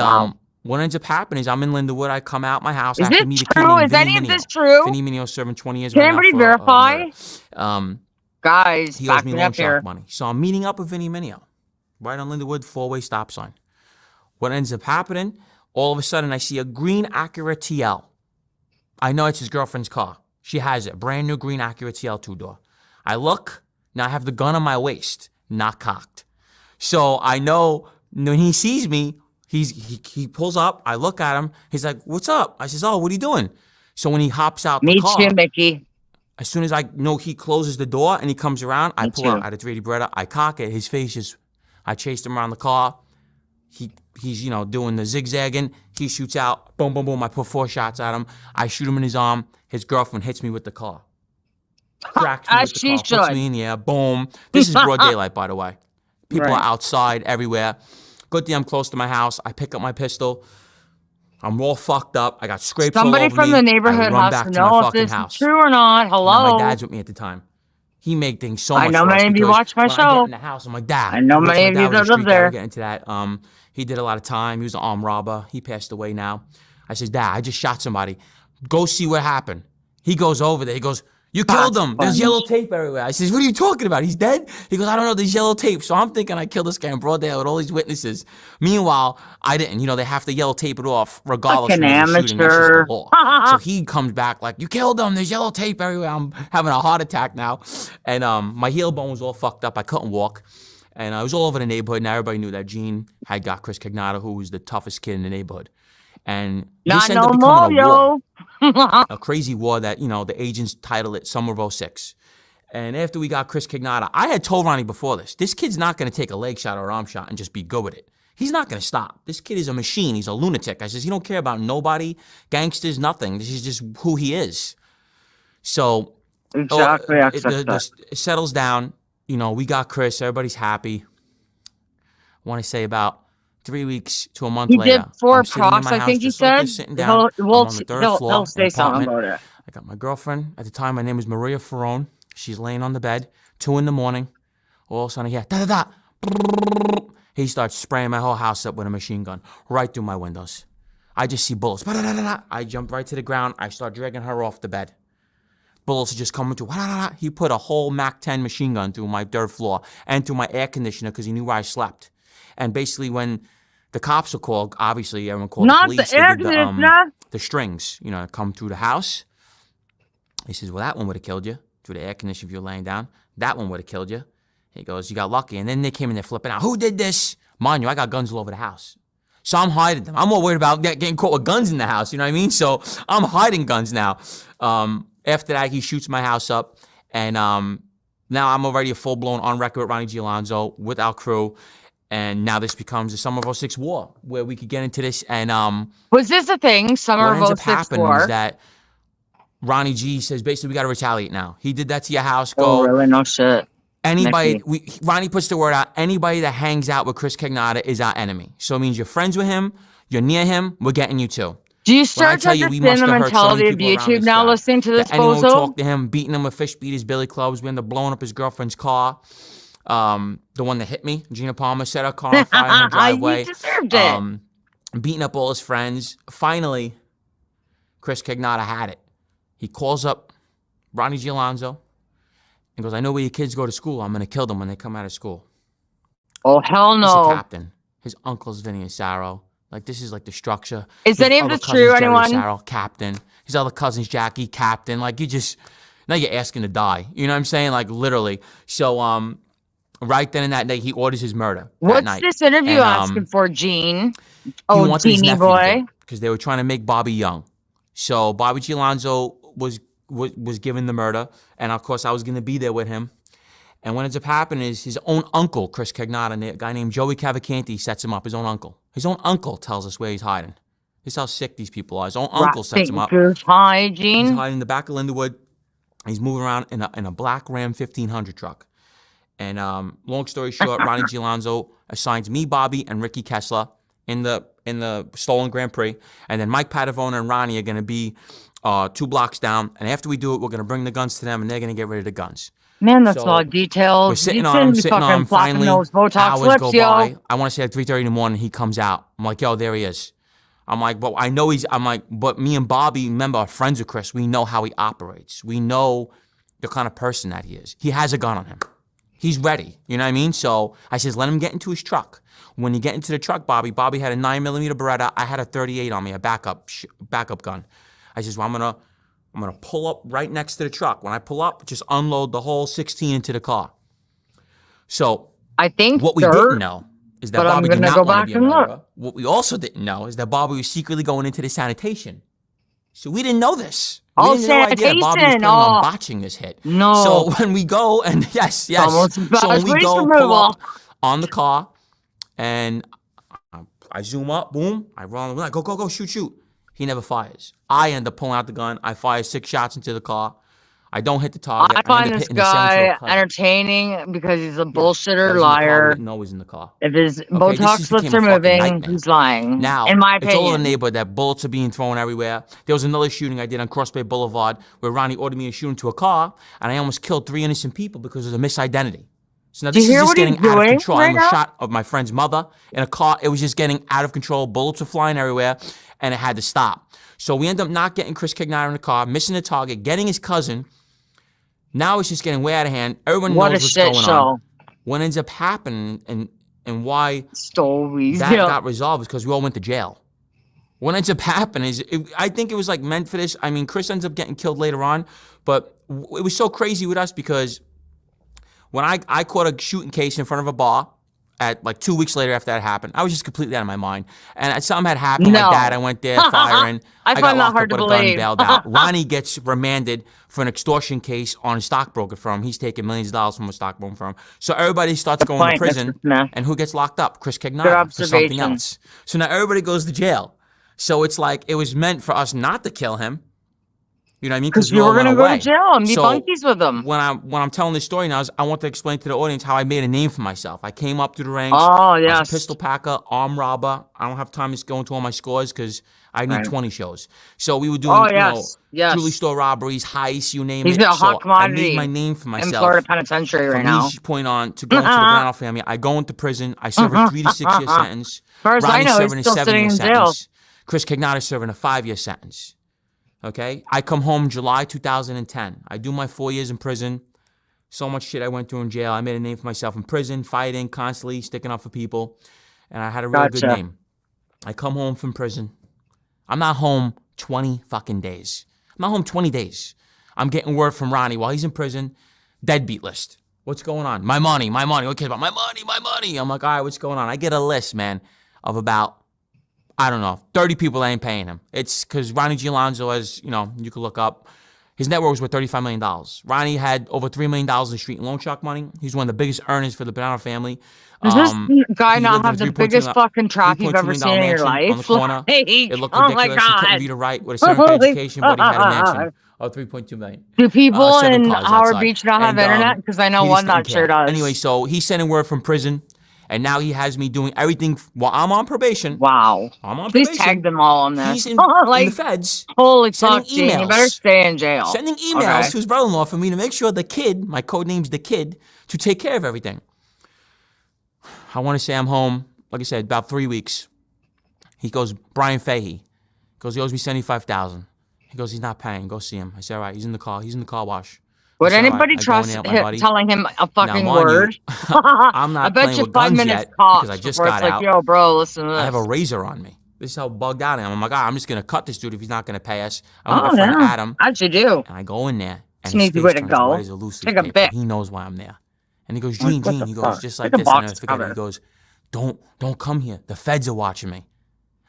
what ends up happening is I'm in Lindenwood. I come out my house. Is I have to this meet a kid true? named Is Vinny any of Mineo. this true? Vinny Mineo serving 20 years Can right now anybody for verify? Guys, he owes back me me loan up here. shark money. So I'm meeting up with Vinny Mineo. Right on Lindenwood, 4-way stop sign. What ends up happening, all of a sudden I see a green Acura TL. I know it's his girlfriend's car. She has it. Brand new green Acura TL 2-door. I look, now I have the gun on my waist, not cocked. So I know when he sees me, he pulls up. I look at him. He's like, "What's up?" I says, "Oh, what are you doing?" So when he hops out the Me car, too, Mickey. as soon as I know he closes the door and he comes around, I Me pull too. out. I had a 380 Beretta. I cock it. His face is, I chased him around the car. He's doing the zigzagging. He shoots out. Boom, boom, boom. I put 4 shots at him. I shoot him in his arm. His girlfriend hits me with the car. Cracks me As with the she car. Puts should. me in the air. Boom. This is broad daylight, by the way. People Right. are outside everywhere. Good thing I'm close to my house. I pick up my pistol. I'm all fucked up. I got scrapes all Somebody over from me. the I neighborhood run has back to to my know if fucking this is house. true or not. Now, my Hello. dad's with me at the time. He made things so I much know worse many of you because watch my when I get show. in the house, I'm like, Dad. I know Which many my of dad you was a that live street guy. We'll there. get into that. He did a lot of time. He was an armed robber. He passed away now. I says, Dad, I just shot somebody. Go see what happened. He goes over there. He goes, "You killed him. There's yellow tape everywhere." I says, "What are you talking about? He's dead?" He goes, "I don't know. There's yellow tape." So I'm thinking I killed this guy in broad daylight with all these witnesses. Meanwhile, I didn't. They have to yellow tape it off regardless Fucking when there's a shooting. That's just the amateur. law. So he comes back like, "You killed him. There's yellow tape everywhere." I'm having a heart attack now. And my heel bone was all fucked up. I couldn't walk. And I was all over the neighborhood. And everybody knew that Gene had got Chris Cagnata, who was the toughest kid in the neighborhood. And Not this ended no up more, becoming a war. yo. A crazy war that, the agents titled it Summer of '06. And after we got Chris Cagnata, I had told Ronnie before this kid's not going to take a leg shot or arm shot and just be good with it. He's not going to stop. This kid is a machine. He's a lunatic. I says, he don't care about nobody, gangsters, nothing. This is just who he is. So Exactly. it settles down. We got Chris. Everybody's happy. I want to say about 3 weeks to a month He later, did 4 I'm sitting in props, my I house think he just like said. this, sitting down. I'm on the 3rd floor He'll in an say something apartment. about it. I got my girlfriend. At the time, my name was Maria Ferrone. She's laying on the bed, 2 in the morning. All of a sudden, I hear, da-da-da. He starts spraying my whole house up with a machine gun right through my windows. I just see bullets. Da-da-da-da. I jump right to the ground. I start dragging her off the bed. Bullets are just coming through. Da-da-da-da. He put a whole MAC-10 machine gun through my 3rd floor and through my air conditioner because he knew where I slept. And basically, when the cops were called, obviously everyone called the police. They did the strings, come through the house. He says, "Well, that one would have killed you through the air conditioner if you were laying down. That one would have killed you." He goes, "You got lucky." And then they came in there flipping out. "Who did this?" Mind you, I got guns all over the house. So I'm hiding them. I'm more worried about getting caught with guns in the house. You know what I mean? So I'm hiding guns now. After that, he shoots my house up. And now I'm already a full-blown on record with Ronnie G. Alonzo with our crew. And now this becomes the Summer of '06 war, where we could get into this. And was this a thing? Summer what ends of up '06 happening war. is that Ronnie G says, basically, we got to retaliate now. He did that to your house. Oh, Go. really? No shit. Anybody, Mickey. Ronnie puts the word out, anybody that hangs out with Chris Cagnata is our enemy. So it means you're friends with him, you're near him, we're getting you too. Do you start to tell you, we understand must the have hurt so many mentality of people around YouTube this now guy listening to this that anyone would bozo? talk to him, beating him with fish beaters, billy clubs. We end up blowing up his girlfriend's car. The one that hit me, Gina Palmer, set her car on fire in her driveway. You deserved it. Beating up all his friends. Finally, Chris Cagnata had it. He calls up Ronnie G. Alonzo and goes, "I know where your kids go to school. I'm going to kill them when they come out of school." Oh, hell He's a no. captain. His uncle's Vinny and Saro. Like, this is like the structure. Is His any of other this cousins, true, Jerry anyone? Saro, captain. His other cousins, Jackie, captain. Like, now you're asking to die. You know what I'm saying? Like, literally. So, right then and that day, he orders his murder that night. What's this interview And, asking for, Gene? He Oh, wanted his Genie nephew boy. because they were trying to make Bobby young. So Bobby G. Alonzo was given the murder, and of course I was going to be there with him. And what ends up happening is his own uncle, Chris Cagnata, a guy named Joey Cavalcanti, sets him up. His own uncle. His own uncle tells us where he's hiding. This is how sick these people are. His own uncle sets him up. Hi, He's Gene. hiding in the back of Lindenwood. He's moving around in a black Ram 1500 truck. And long story short, Ronnie G. Alonzo assigns me, Bobby, and Ricky Kessler in the stolen Grand Prix. And then Mike Padavona and Ronnie are going to be 2 blocks down. And after we do it, we're going to bring the guns to them, and they're going to get rid of the guns. Man, that's So, a lot of details. We're sitting You on him, shouldn't be sitting on fucking him. flapping Finally, those Botox hours lips, go yo. by. I want to say at 3:30 in the morning, he comes out. I'm like, yo, there he is. I'm like, but I know but me and Bobby, remember, are friends with Chris. We know how he operates. We know the kind of person that he is. He has a gun on him. He's ready. You know what I mean? So I says, let him get into his truck. When you get into the truck, Bobby had a 9mm Beretta. I had a 38 on me, a backup gun. I says, well, I'm going to I'm going to pull up right next to the truck. When I pull up, just unload the whole 16 into the car. So I think what we dirt, didn't know is that but I'm Bobby did gonna not go want to back be a and look. murderer. What we also didn't know is that Bobby was secretly going into the sanitation. So we didn't know this. We Oh, didn't no idea that Bobby was sanitation. planning on Oh, botching this hit. no. So when we go and yes. Almost So when we waste go removal. pull up on the car and I zoom up, boom, I run, like, go, shoot. He never fires. I end up pulling out the gun. I fire 6 shots into the car. I don't hit the target. I find end up this hitting his 7-year-old guy cousin. entertaining because he's a That bullshitter was in the car. We liar. didn't know he was in the car. If his Okay, this Botox just lips became a are fucking moving, nightmare. he's lying. Now, in my it's all over the opinion. neighborhood that bullets are being thrown everywhere. There was another shooting I did on Cross Bay Boulevard where Ronnie ordered me to shoot into a car, and I almost killed 3 innocent people because of a misidentity. So now Do you this is hear just what he's getting out of doing control. I right almost now? shot of my friend's mother in a car. It was just getting out of control. Bullets were flying everywhere, and it had to stop. So we end up not getting Chris Cagnara in the car, missing the target, getting his cousin. Now it's just getting way out of hand. Everyone What a knows what's shit going show. on. What ends up happening and why Stories. that Yeah. got resolved is because we all went to jail. What ends up happening is, I think it was like meant for this. I mean, Chris ends up getting killed later on, but it was so crazy with us because when I caught a shooting case in front of a bar at like 2 weeks later after that happened, I was just completely out of my mind. And something had happened No. like that. I went there firing. I got find that locked hard up to with a gun, believe. bailed out. Ronnie gets remanded for an extortion case on a stockbroker firm. He's taking millions of dollars from a stockbroker firm. So everybody starts going to prison. And who gets locked up? Chris Cagnara for something else. So now everybody goes to jail. So it's like it was meant for us not to kill him. You know what I mean? Because you were going to go to jail and be bunkies with him. When I'm telling this story now, I want to explain to the audience how I made a name for myself. I came up through the ranks. Oh, yes. I was a pistol packer, armed robber. I don't have time to go into all my scores because I need 20 shows. So we were doing, jewelry store robberies, heists, you name it. He's a hot commodity. I made my name for myself. In Florida Penitentiary right now. From this point on to going to the Borello family, I go into prison. I serve a 3 to 6 year sentence. As far as I know, he's still sitting in jail. Chris Cagnara serving a 5-year sentence. Okay, I come home July 2010. I do my 4 years in prison. So much shit I went through in jail. I made a name for myself in prison, fighting, constantly sticking up for people. And I had a real good name. I come home from prison. I'm not home 20 fucking days. I'm not home 20 days. I'm getting word from Ronnie while he's in prison, deadbeat list. What's going on? My money. What cares about my money? I'm like, all right, what's going on? I get a list, man, of about, I don't know, 30 people ain't paying him. It's because Ronnie Gialonzo, as you know, you can look up, his net worth was worth $35 million. Ronnie had over $3 million in street and loan shark money. He's one of the biggest earners for the Borello family. Does this guy not have the biggest fucking trap you've ever seen in your life? On the corner. It looked ridiculous. Oh my God. He couldn't read or write with a 7th grade education, but he had a mansion of $3.2 million. Do people in Howard Beach not have internet? Because I know one not sure does. Anyway, so he's sending word from prison. And now he has me doing everything while I'm on probation. Wow. I'm on probation. Please tag them all on this. He's in the feds. Holy fuck, Gene. You better stay in jail. Sending emails to his brother-in-law for me to make sure the kid, my code name's the kid, to take care of everything. I want to say I'm home, like I said, about 3 weeks. He goes, Brian Fahey. Goes, he owes me $75,000. He goes, he's not paying. Go see him. I said, all right, he's in the car. He's in the car wash. Would anybody trust him telling him a fucking word? I'm not I bet playing you with 5 guns minutes yet cops because I just before got it's like, out. yo, bro, listen to this. I have a razor on me. This is how bugged out I am. I'm like, I'm just going to cut this dude if he's not going to pay us. I'm with my friend Adam. How'd you do? And I go in there. And Sneaky way to go. Take a bit. He knows why I'm there. And he goes, Gene, he goes, just like this. And I forget it. He goes, don't come here. The feds are watching me.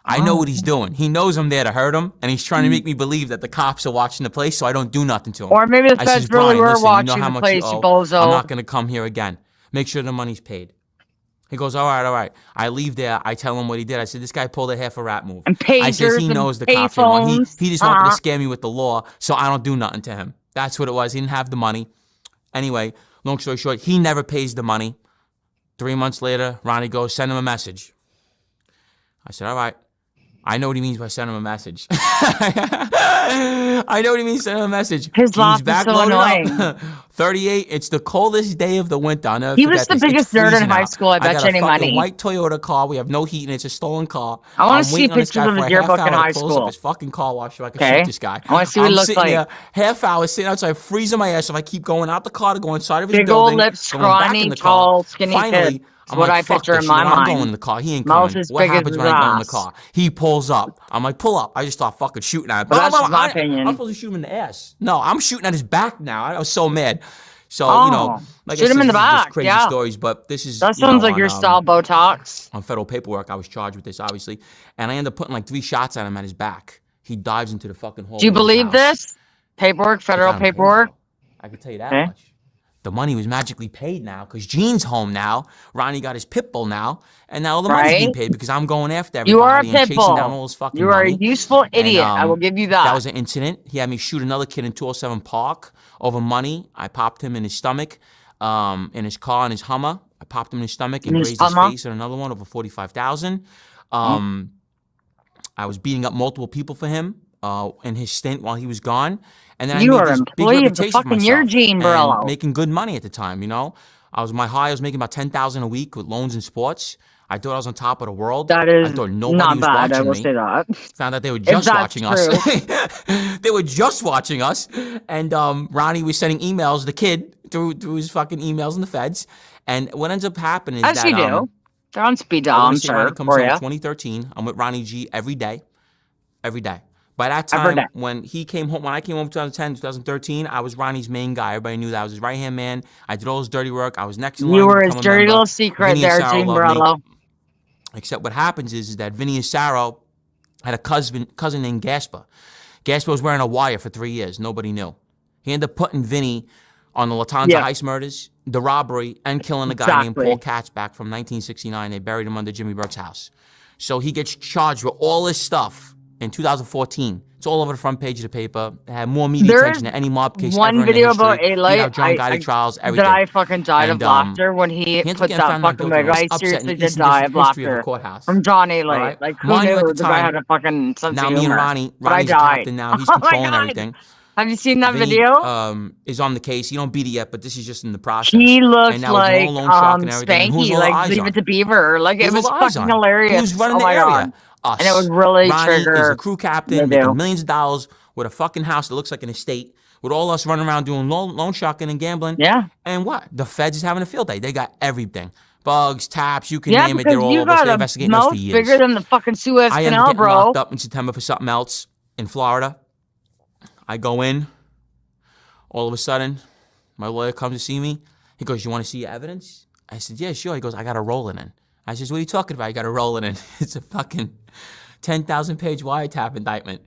I know what he's doing. He knows I'm there to hurt him, and he's trying to make me believe that the cops are watching the place so I don't do nothing to him. Or maybe the feds really were watching the place, you bozo. I'm not going to come here again. Make sure the money's paid. He goes, all right. I leave there. I tell him what he did. I said, this guy pulled a half a rap move. And pagers, I said, he knows the cops are on. He just wanted to scare me with the law so I don't do nothing to him. That's what it was. He didn't have the money. Anyway, long story short, he never pays the money. 3 months later, Ronnie goes, send him a message. I said, all right. I know what he means by sending him a message. I know what he means sending him a message. His laugh is so annoying. 38. It's the coldest day of the winter. I'll never he was the biggest nerd in high school. I bet you any money. I got a white Toyota car. We have no heat, and it's a stolen car. I want to see pictures of his yearbook in high school. His fucking car wash so I can shoot this guy. I want to see what he looks like. There, half hour sitting outside, freezing my ass. If I keep going out the car to go inside of his big building, old lips, scrawny, tall, skinny finally, kid. It's I'm what like, I fuck picture this in shit. my I'm going mind. in the car. He ain't Mouth coming. as What big as happens his when I go in the ass. car? He pulls up. I'm like, pull up. I just start fucking shooting at him. But that's just my I'm opinion. supposed to shoot him in the ass. No, I'm shooting at his back now. I was so mad. So, Oh, like I shoot him said, in the this is just back. crazy Yeah. stories, but this is, That sounds like your style Botox. on federal paperwork. I was charged with this, obviously. And I end up putting like 3 shots at him at his back. He dives into the fucking Do you hallway of his believe house. this? Paperwork, It federal got him paid, paperwork. though. I can tell you that Okay. much. The money was magically paid now because Gene's home now. Ronnie got his pit bull now. And now all the money's being paid because I'm going after You are a everybody and pit chasing down bull. all his fucking You are a money. useful idiot. And I will give you that that. was an incident. He had me shoot another kid in 207 Park over money. I popped him in his stomach, in his car, in his Hummer. I popped him in his stomach and grazed his face, and another one over 45,000. I was beating up multiple people for him in his stint while he was gone. And then I You made are this big employee of the reputation for fucking year, myself Gene and Borello. making good money at the time, I was making about $10,000 a week with loans and sports. I thought I was on top of the world. That I is thought nobody not was bad. I watching will me. say that. Found out they were If just that's watching true. us. They were just watching us. And Ronnie was sending emails, the kid, through his fucking emails in the feds. And what ends up happening is As that you do. They're on speed I dial, want I'm to say Ronnie sure, comes for home you. 2013. I'm with Ronnie G every day. Every day. By that Every time, day. when I came home in 2010, 2013, I was Ronnie's main guy. Everybody knew that I was his right-hand man. I did all his dirty work. I was next in line You to were his become a dirty member. little secret Vinny and there, Sarah Gene loved me. Borello. Except what happens is that Vinny and Sarah had a cousin named Gasper. Gasper was wearing a wire for 3 years. Nobody knew. He ended up putting Vinny on the Latanza heist murders, the robbery, and killing a guy named Paul Katz back from 1969. They buried him under Jimmy Burke's house. So he gets charged with all this stuff in 2014. It's all over the front page of the paper. It had more media attention than any mob case ever in the history. One video about A-Light John Gotti trials, everything. that I fucking died of laughter when he put that fucking video. I seriously did die of laughter from John A-Light. Right? Like, who Mind you, knew at the the guy time, had a fucking sense now of me and humor? Ronnie's the captain now. He's Oh my controlling God. everything. Have you seen that Vinny, video? is on the case. He don't beat it yet, but this is just in the process. He looks and now like he's all loan shark and everything. And who's Spanky, all the like eyes Leave on? It to Beaver. Like, it Who's all was the eyes fucking on? hilarious. Who's running Oh the my area? God. Us. And it was really Ronnie is trigger. the crew captain, making millions of dollars with a fucking house that looks like an estate, with all us running around doing loan sharking and gambling. Yeah. And what? The feds is having a field day. They got everything. Bugs, taps, you can Yeah, name it. They're because all you over us. got They're a investigating us mouth for years. bigger than the fucking Suez I ended up Canal, getting bro. locked up in September for something else in Florida. I go in. All of a sudden, my lawyer comes to see me. He goes, "You want to see your evidence?" I said, "Yeah, sure." He goes, "I got a rolling in." I says, "What are you talking about? You got a rolling in?" It's a fucking 10,000-page wiretap indictment.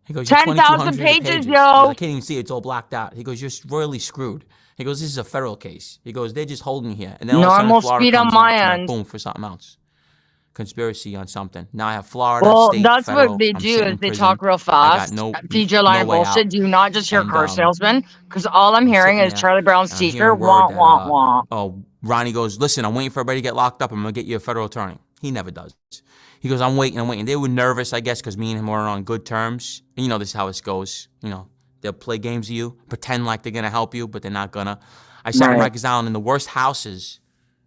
He goes, "You're 10,000 2,200 pages, He yo. goes, I can't even see it. It's all blacked out. He goes, "You're royally screwed." He goes, "This is a federal case." He goes, "They're just holding you here." And then all of a Normal sudden, Florida speed on comes my and locks me up, end. boom, for something else. Conspiracy on something. Now I have Florida, Well, state, that's federal. what they I'm do sitting is in they prison. talk real I got fast. no DJ line of way bullshit. out. Do you not just hear And, car salesman? Because all I'm hearing sitting is there, Charlie Brown's and I'm seeker. hearing Wah, word wah, that, wah. Ronnie goes, "Listen, I'm waiting for everybody to get locked up. I'm going to get you a federal attorney." He never does. He goes, I'm waiting. They were nervous, I guess, because me and him were on good terms. And this is how it goes. They'll play games with you, pretend like they're going to help you, but they're not going to. I sat on Rikers Island in the worst houses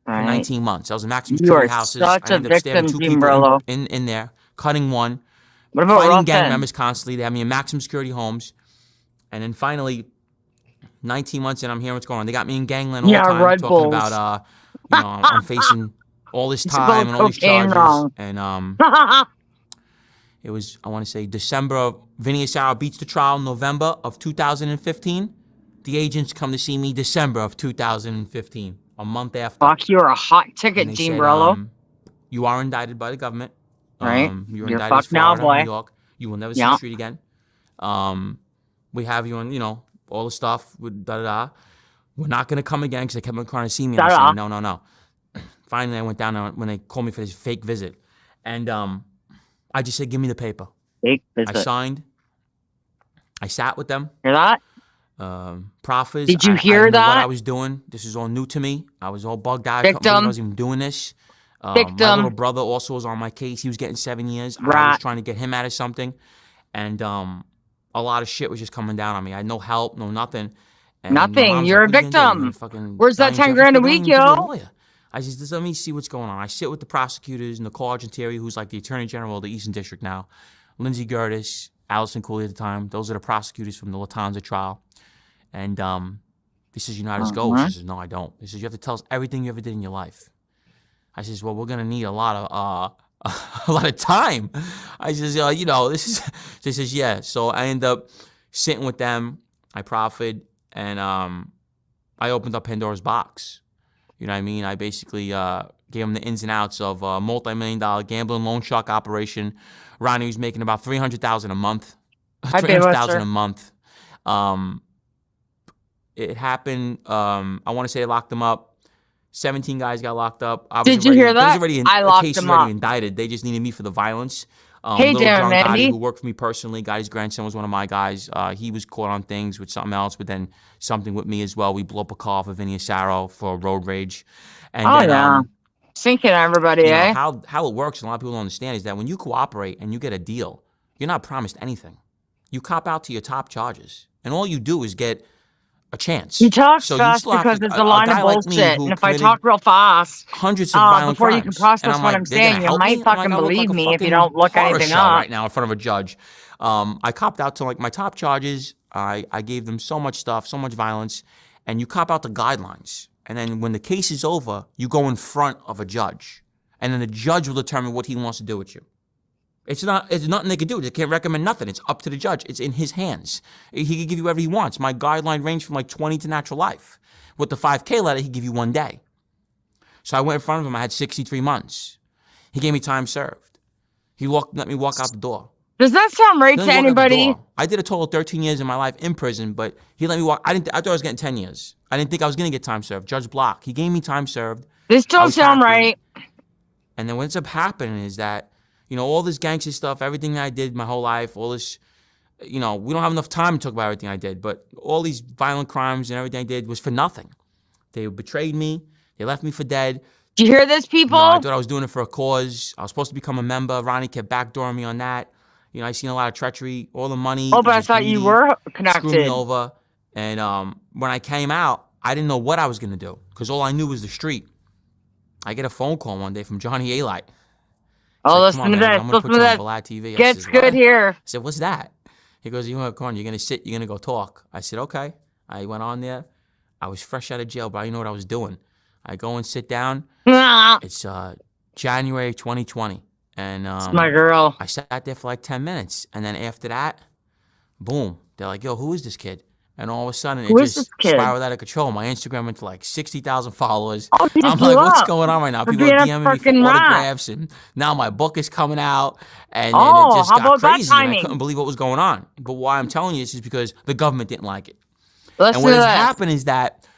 for 19 months. I was in maximum security houses. I ended up stabbing 2 people in there, cutting one, fighting gang members constantly. They had me in maximum security homes. And then finally, 19 months in, I'm hearing what's going on. They got me in gangland all the time, Red talking Bulls. about, I'm facing all this time and all these charges. Wrong. And it was, I want to say, December of Vinny and Sarah beats the trial, November of 2015. The agents come to see me December of 2015, a month after. Fuck, you're a hot ticket, Gene Borello. You are indicted by the government. Right. You're indicted in Florida, now, boy. New York. You will never see the street again. We have you on, all the stuff with da-da-da. We're not going to come again because they kept on trying to see me. And I'm saying, no. Finally, I went down when they called me for this fake visit. And I just said, "Give me the paper." Fake visit. I signed. I sat with them. Hear that? Prophets. Did you hear I didn't know that? what I was doing. This is all new to me. I was all bugged out. Victim. I was even doing this. Victim. My little brother also was on my case. He was getting 7 years. I was trying to get him out of something. And a lot of shit was just coming down on me. I had no help, no nothing. And nothing. You're a victim. Where's that 10 grand a week, yo? I just let me see what's going on. I sit with the prosecutors, Nicole Argentieri, who's like the Attorney General of the Eastern District now, Lindsey Gertis, Allison Cooley at the time. Those are the prosecutors from the Latanza trial. And he says, "You know how this goes?" She says, "No, I don't." He says, "You have to tell us everything you ever did in your life." I says, well, we're gonna need a lot of a lot of time. I says, this is. She says, yeah. So I end up sitting with them. I profited, and I opened up Pandora's box. You know what I mean? I basically gave them the ins and outs of a multi-million-dollar gambling loan shark operation. Ronnie was making about $300,000 a month. $300,000 a month. It happened. I want to say they locked them up. 17 guys got locked up. Did you hear that? There was already I a locked case them already up. indicted. They just needed me for the violence. Hey, little Darren, drunk Andy. Gotti, who worked for me personally, Gotti's grandson was one of my guys. He was caught on things with something else, but then something with me as well. We blew up a car for Vinny Asaro for road rage. And then, sinking everybody, eh? How it works, and a lot of people don't understand, is that when you cooperate and you get a deal, you're not promised anything. You cop out to your top charges, and all you do is get a chance. He talks fast because it's a line of bullshit, and if I talk real fast, hundreds of violent before crimes, you can process what I'm saying, you might fucking believe me if you don't look anything up right now in front of a judge. I copped out to like my top charges. I gave them so much stuff, so much violence, and you cop out the guidelines. And then when the case is over, you go in front of a judge, and then the judge will determine what he wants to do with you. It's nothing they can do. They can't recommend nothing. It's up to the judge. It's in his hands. He can give you whatever he wants. My guideline range from like 20 to natural life. With the 5K letter, he'd give you 1 day. So I went in front of him. I had 63 months. He gave me time served. He let me walk out the door. Does that sound right to anybody? I did a total of 13 years in my life in prison, but he let me walk. I thought I was getting 10 years. I didn't think I was going to get time served. Judge Block, he gave me time served. This don't sound right. And then what ends up happening is that, all this gangster stuff, everything that I did my whole life, all this, we don't have enough time to talk about everything I did, but all these violent crimes and everything I did was for nothing. They betrayed me. They left me for dead. Do you hear this, people? I thought I was doing it for a cause. I was supposed to become a member. Ronnie kept backdooring me on that. I seen a lot of treachery, all the money. Oh, but I thought you were connected. Screwed me over. And when I came out, I didn't know what I was going to do because all I knew was the street. I get a phone call one day from Johnny A-Light. Oh, listen to this. Listen to this. TV. Gets good here. I said, what's that? He goes, you want to come on? You're going to sit. You're going to go talk. I said, okay. I went on there. I was fresh out of jail, but I didn't know what I was doing. I go and sit down. It's January 2020. And it's my girl. I sat there for like 10 minutes. And then after that, boom. They're like, yo, who is this kid? And all of a sudden, it just spiraled out of control. My Instagram went to like 60,000 followers. Oh, I'm like, what's going on right now? People are DMing me for autographs, and now my book is coming out. And then it just got crazy, and I couldn't believe what was going on. But why I'm telling you this is because the government didn't like it. And what has happened is that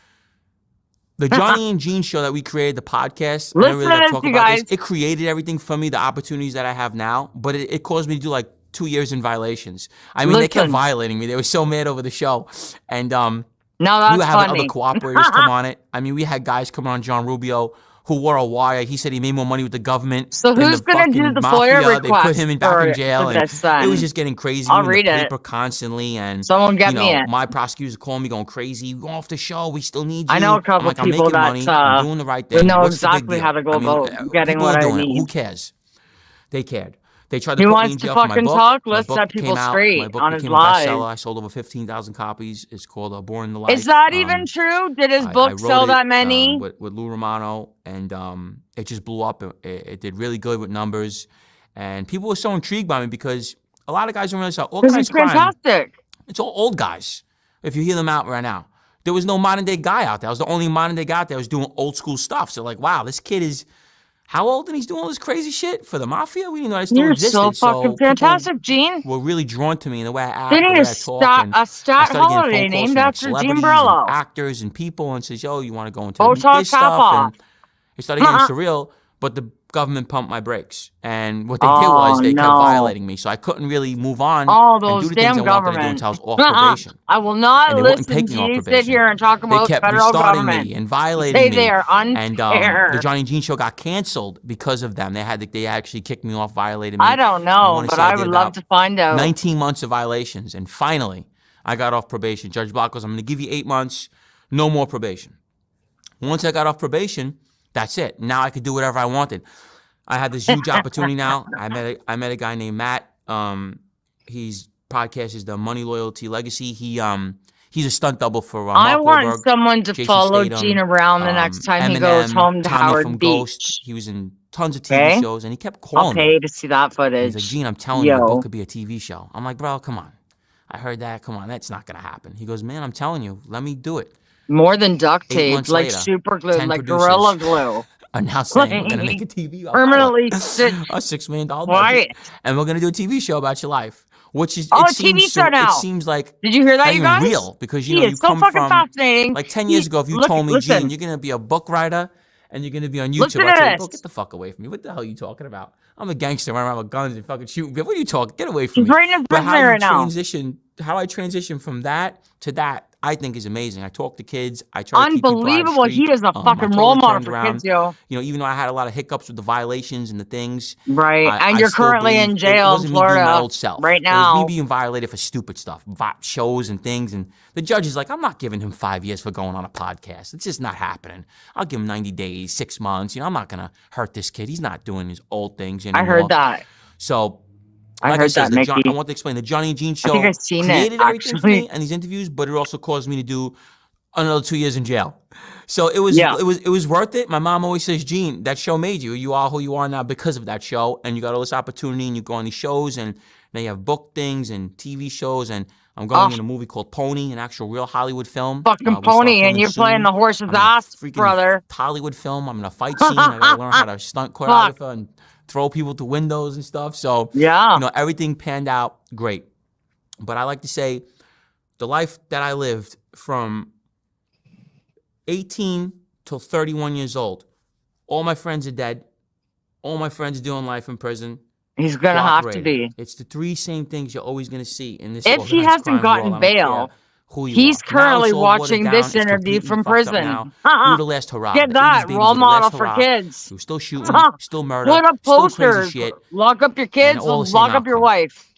the Johnny and Gene show that we created, the podcast, and I really got to talk about this, it created everything for me, the opportunities that I have now, but it caused me to do like 2 years in violations. I mean, they kept violating me. They were so mad over the show. And now that's we were having other cooperators come on it. I mean, we had guys come on, John Rubio, who wore a wire. He said he made more money with the government. So who's going to do the FOIA request? They put him back in jail. And it was just getting crazy. I'll read it. Paper constantly. And someone get me it. My prosecutors calling me going crazy. We're off the show. We still need you. I know a couple I'm people that money. I'm doing the right thing. Know exactly how to go about getting what I need. Who cares? They cared. They tried to put me in in jail for my book. Talk. Let's set people straight my book on his became lives. a bestseller. I sold over 15,000 copies. It's called Born in the Life. Is that even true? Did his book sell that many? With Lou Romano, and it just blew up. It did really good with numbers, and people were so intrigued by me because a lot of guys don't realize how organized crime. Fantastic. It's all old guys. If you hear them out right now, there was no modern day guy out there. I was the only modern day guy out there who was doing old school stuff. So like, wow, this kid is. How old and he's doing all this crazy shit for the mafia? We didn't know that still existed. You're so fucking fantastic, Gene. Were really drawn to me in the way I act, they the need way I talk. A stat holiday named after Gene Borello. Actors and people, and says, "Yo, you want to go into this stuff?" And it started getting surreal. But the government pumped my brakes, and what they did was they kept violating me, so I couldn't really move on and do the things I wanted to do until I was off probation. I will not listen to you sit here and talk about federal government. Me and violating me. They are unfair. And the Johnny and Gene show got canceled because of them. They actually kicked me off, violated me. I don't know, but I would love to find out. 19 months of violations, and finally, I got off probation. Judge Block goes, "I'm going to give you 8 months, no more probation." Once I got off probation, that's it. Now I could do whatever I wanted. I had this huge opportunity now. I met a guy named Matt. His podcast is the Money Loyalty Legacy. He He's a stunt double for I Mark want Wahlberg, someone to Jason follow Gene Statham, around the next time he goes Eminem, home to Tommy from Howard Ghost. Beach. He was in tons of TV Okay? shows, and he kept I'll calling me. pay to see that And he's like, footage. Gene, I'm telling you, the book Yo, could be a TV show. I'm like, bro, come on. I heard that. Come on, that's not gonna happen. He goes, man, I'm telling you, let me do it. more than duct 8 tape, months like later, super glue, 10 like Gorilla producers Glue. are now saying we're gonna make a Like, TV pilot, permanently a stitched $6 million budget, quiet. and we're gonna do a TV show about your life. Which is, Oh, it a TV seems show so, it now. seems like Did you hear that, not you even guys? real, because He you is so come fucking from fascinating. like 10 years ago. If you Look, told me, listen, Gene, you're gonna be a book writer and you're gonna be on YouTube, listen I'd to say, bro, this. get the fuck away from me. What the hell are you talking about? I'm a gangster running around with guns and fucking shooting. What are you talking? Get away from He's me. right in his But prison how you right now. how I transition from that to that, I think is amazing. I talk to kids. I try to keep people out of the Unbelievable. street. He is a I fucking totally role model turned for around. kids, yo. You know, even though I had a lot of hiccups with the violations and the things, Right. And I you're still currently believe in it jail in wasn't me being my Florida old self. right It was me now. being violated for stupid stuff, shows and things. And the judge is like, I'm not giving him 5 years for going on a podcast. It's just not happening. I'll give him 90 days, 6 months. You know, I'm not going to hurt this kid. He's not doing his old things anymore. I heard that. So, I like heard said, that, Mickey. I want to explain the Johnny and Gene I show think I've seen created it, everything for me actually. and these interviews, but it also caused me to do another 2 years in jail. So it Yeah. was worth it. My mom always says, Gene, that show made you. You are who you are now because of that show. And you got all this opportunity and you go on these shows and now you have book things and TV shows. And I'm going in a movie called Pony, an actual real Hollywood film. Fucking We start pony, and filming you're playing soon. the horse's I'm in a ass, freaking brother. Hollywood film. I'm in a fight scene. I got to learn how to stunt choreographer and throw people to windows and stuff. So, Yeah. you know, everything panned out great. But I like to say the life that I lived from 18 till 31 years old, all my friends are dead. All my friends are doing life in prison. He's gonna have to Cooperating. be. It's the three same things you're always going to see in this If he organized hasn't crime gotten world. I don't care bail, who you he's are. Now currently it's all watered watching down. this It's interview completely from fucked up prison. now. We were the last hurrah. Get The 80s that, babies role were the last model for hurrah. kids. We were still shooting, still murder, Put up still crazy posters. shit, Lock up your and kids. all the same Lock up your outcome. wife.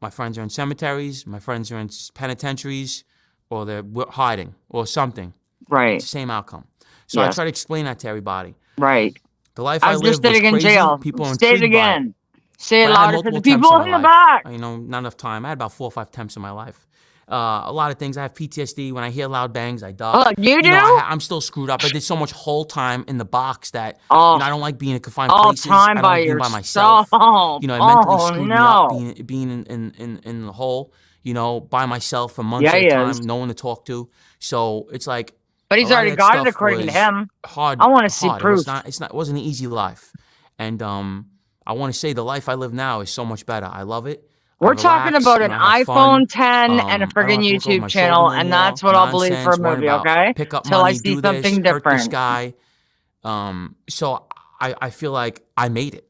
My friends are in cemeteries. My friends are in penitentiaries, or they're hiding, or something. Right. It's the same outcome. So I Yes. try to explain that to everybody. Right. The life I As you're lived was sitting in crazy. jail. People are Say it intrigued by it. again. Say it But I had louder for the multiple attempts people in in my the life. back. You know, not enough time. I had about 4 or 5 attempts in my life. A lot of things. I have PTSD. When I hear loud bangs, I duck. Oh, you do? You know, I'm still screwed up. I did so much whole time in the box that you know, I don't like being in confined all places. I time don't by like being by myself. yourself. You know, it mentally Oh, screwed me no. up being in the hole. You know, by myself for months Yeah, at he a time, is. no one to talk to. So it's like. But he's a lot of already that got it stuff according to was him. Hard. I want to see hard. proof. It wasn't an easy life, and I want to say the life I live now is so much better. I love it. We're talking about an iPhone 10 and a friggin' YouTube channel, and that's what I'll believe for a movie, okay? Pick up Till I money, see do something this, hurt this different. guy. So I feel like I made it.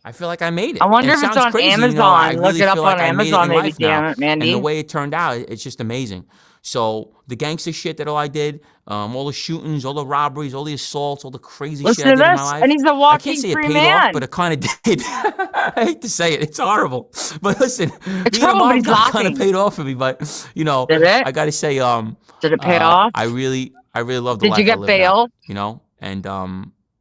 I feel like I made it. I wonder And if it it's sounds on crazy, Amazon. you know, I Look really it up feel on like I made it Amazon, in maybe, life now. damn it, Mandy. And the way it turned out, it's just amazing. So the gangster shit that all I did, all the shootings, all the robberies, all the assaults, all the crazy Listen shit I to did in my this, life. and he's a I walking can't say it free paid man. off, but it kind of did. I hate to say it. It's horrible. But listen, It's being a horrible, but mom he's kind of laughing. paid off for me. But, you know, Did it? I got to say, Did it pay off? I really love the Did life you I get live bail? now, you know? And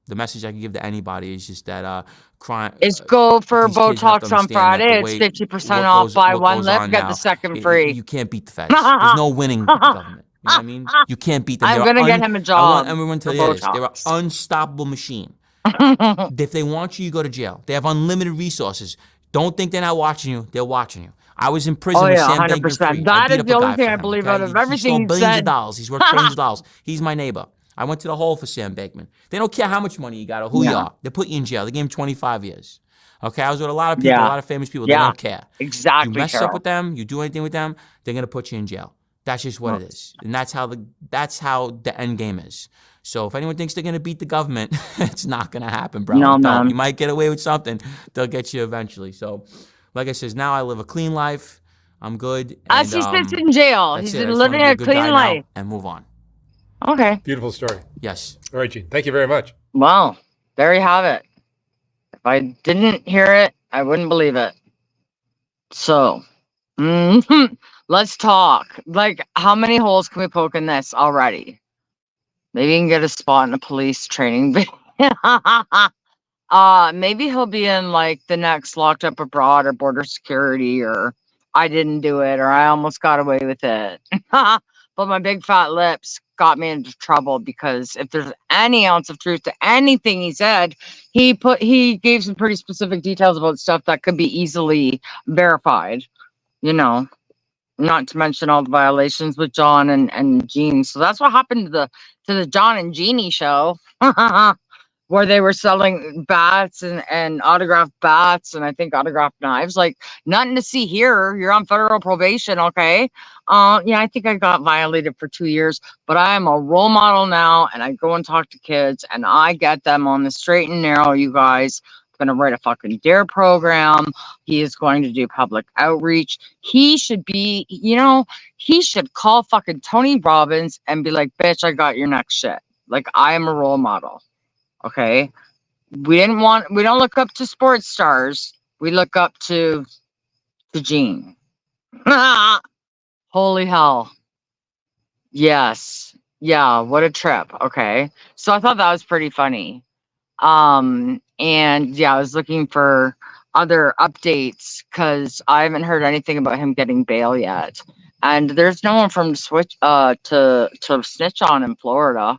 the message I can give to anybody is just that crime. It's go for These kids have to Botox on understand that Friday. the It's way 50% what off. goes- Buy what one goes lip, on get the now, second free. You can't beat the feds. There's no winning with the government. You know what I mean? You can't beat them. I'm They're gonna get him a I job want everyone to for hear this. They're an Botox. unstoppable machine. If they want you, you go to jail. They have unlimited resources. Don't think they're not watching you. They're watching you. I was in prison Oh, with yeah, Sam 100%. Bankman-Fried. That I beat is up the a only guy thing for I him, believe okay? out of He everything stole you billions said. of dollars. He's worth trillions of dollars. He's my neighbor. I went to the hole for Sam Bankman. They don't care how much money you got or who you are. They put you in jail. They gave him 25 years. Okay, I was with a lot of people, a lot of famous people. They don't care. Exactly. You mess Carol. up with them, you do anything with them, they're gonna put you in jail. That's just what it is, and that's how the end game is. So if anyone thinks they're gonna beat the government, it's not gonna happen, bro. No, Don't. man. You might get away with something. They'll get you eventually. So, like I says, now I live a clean life. I'm good. As he And, sits in jail, that's he's it. I just wanna living be a good guy clean now life. and move on. Okay. Beautiful story. Yes. All right, Gene. Thank you very much. Well, there you have it. If I didn't hear it, I wouldn't believe it. So, let's talk. Like, how many holes can we poke in this already? Maybe you can get a spot in a police training video. Maybe he'll be in like the next Locked Up Abroad or Border Security or I didn't do it or I almost got away with it. But my big fat lips got me into trouble because if there's any ounce of truth to anything he said, he gave some pretty specific details about stuff that could be easily verified, you know, not to mention all the violations with John and Jean. So that's what happened to the John and Jeannie show. Where they were selling bats and autographed bats and I think autographed knives. Like nothing to see here. You're on federal probation, okay? Yeah, I think I got violated for 2 years, but I am a role model now, and I go and talk to kids, and I get them on the straight and narrow. You guys, I'm gonna write a fucking dare program. He is going to do public outreach. He should be, he should call fucking Tony Robbins and be like, "Bitch, I got your next shit." Like I am a role model. Okay. We don't look up to sports stars. We look up to Gene. Holy hell. Yes. Yeah, what a trip. Okay. So I thought that was pretty funny. And yeah, I was looking for other updates because I haven't heard anything about him getting bail yet. And there's no one from switch to snitch on in Florida.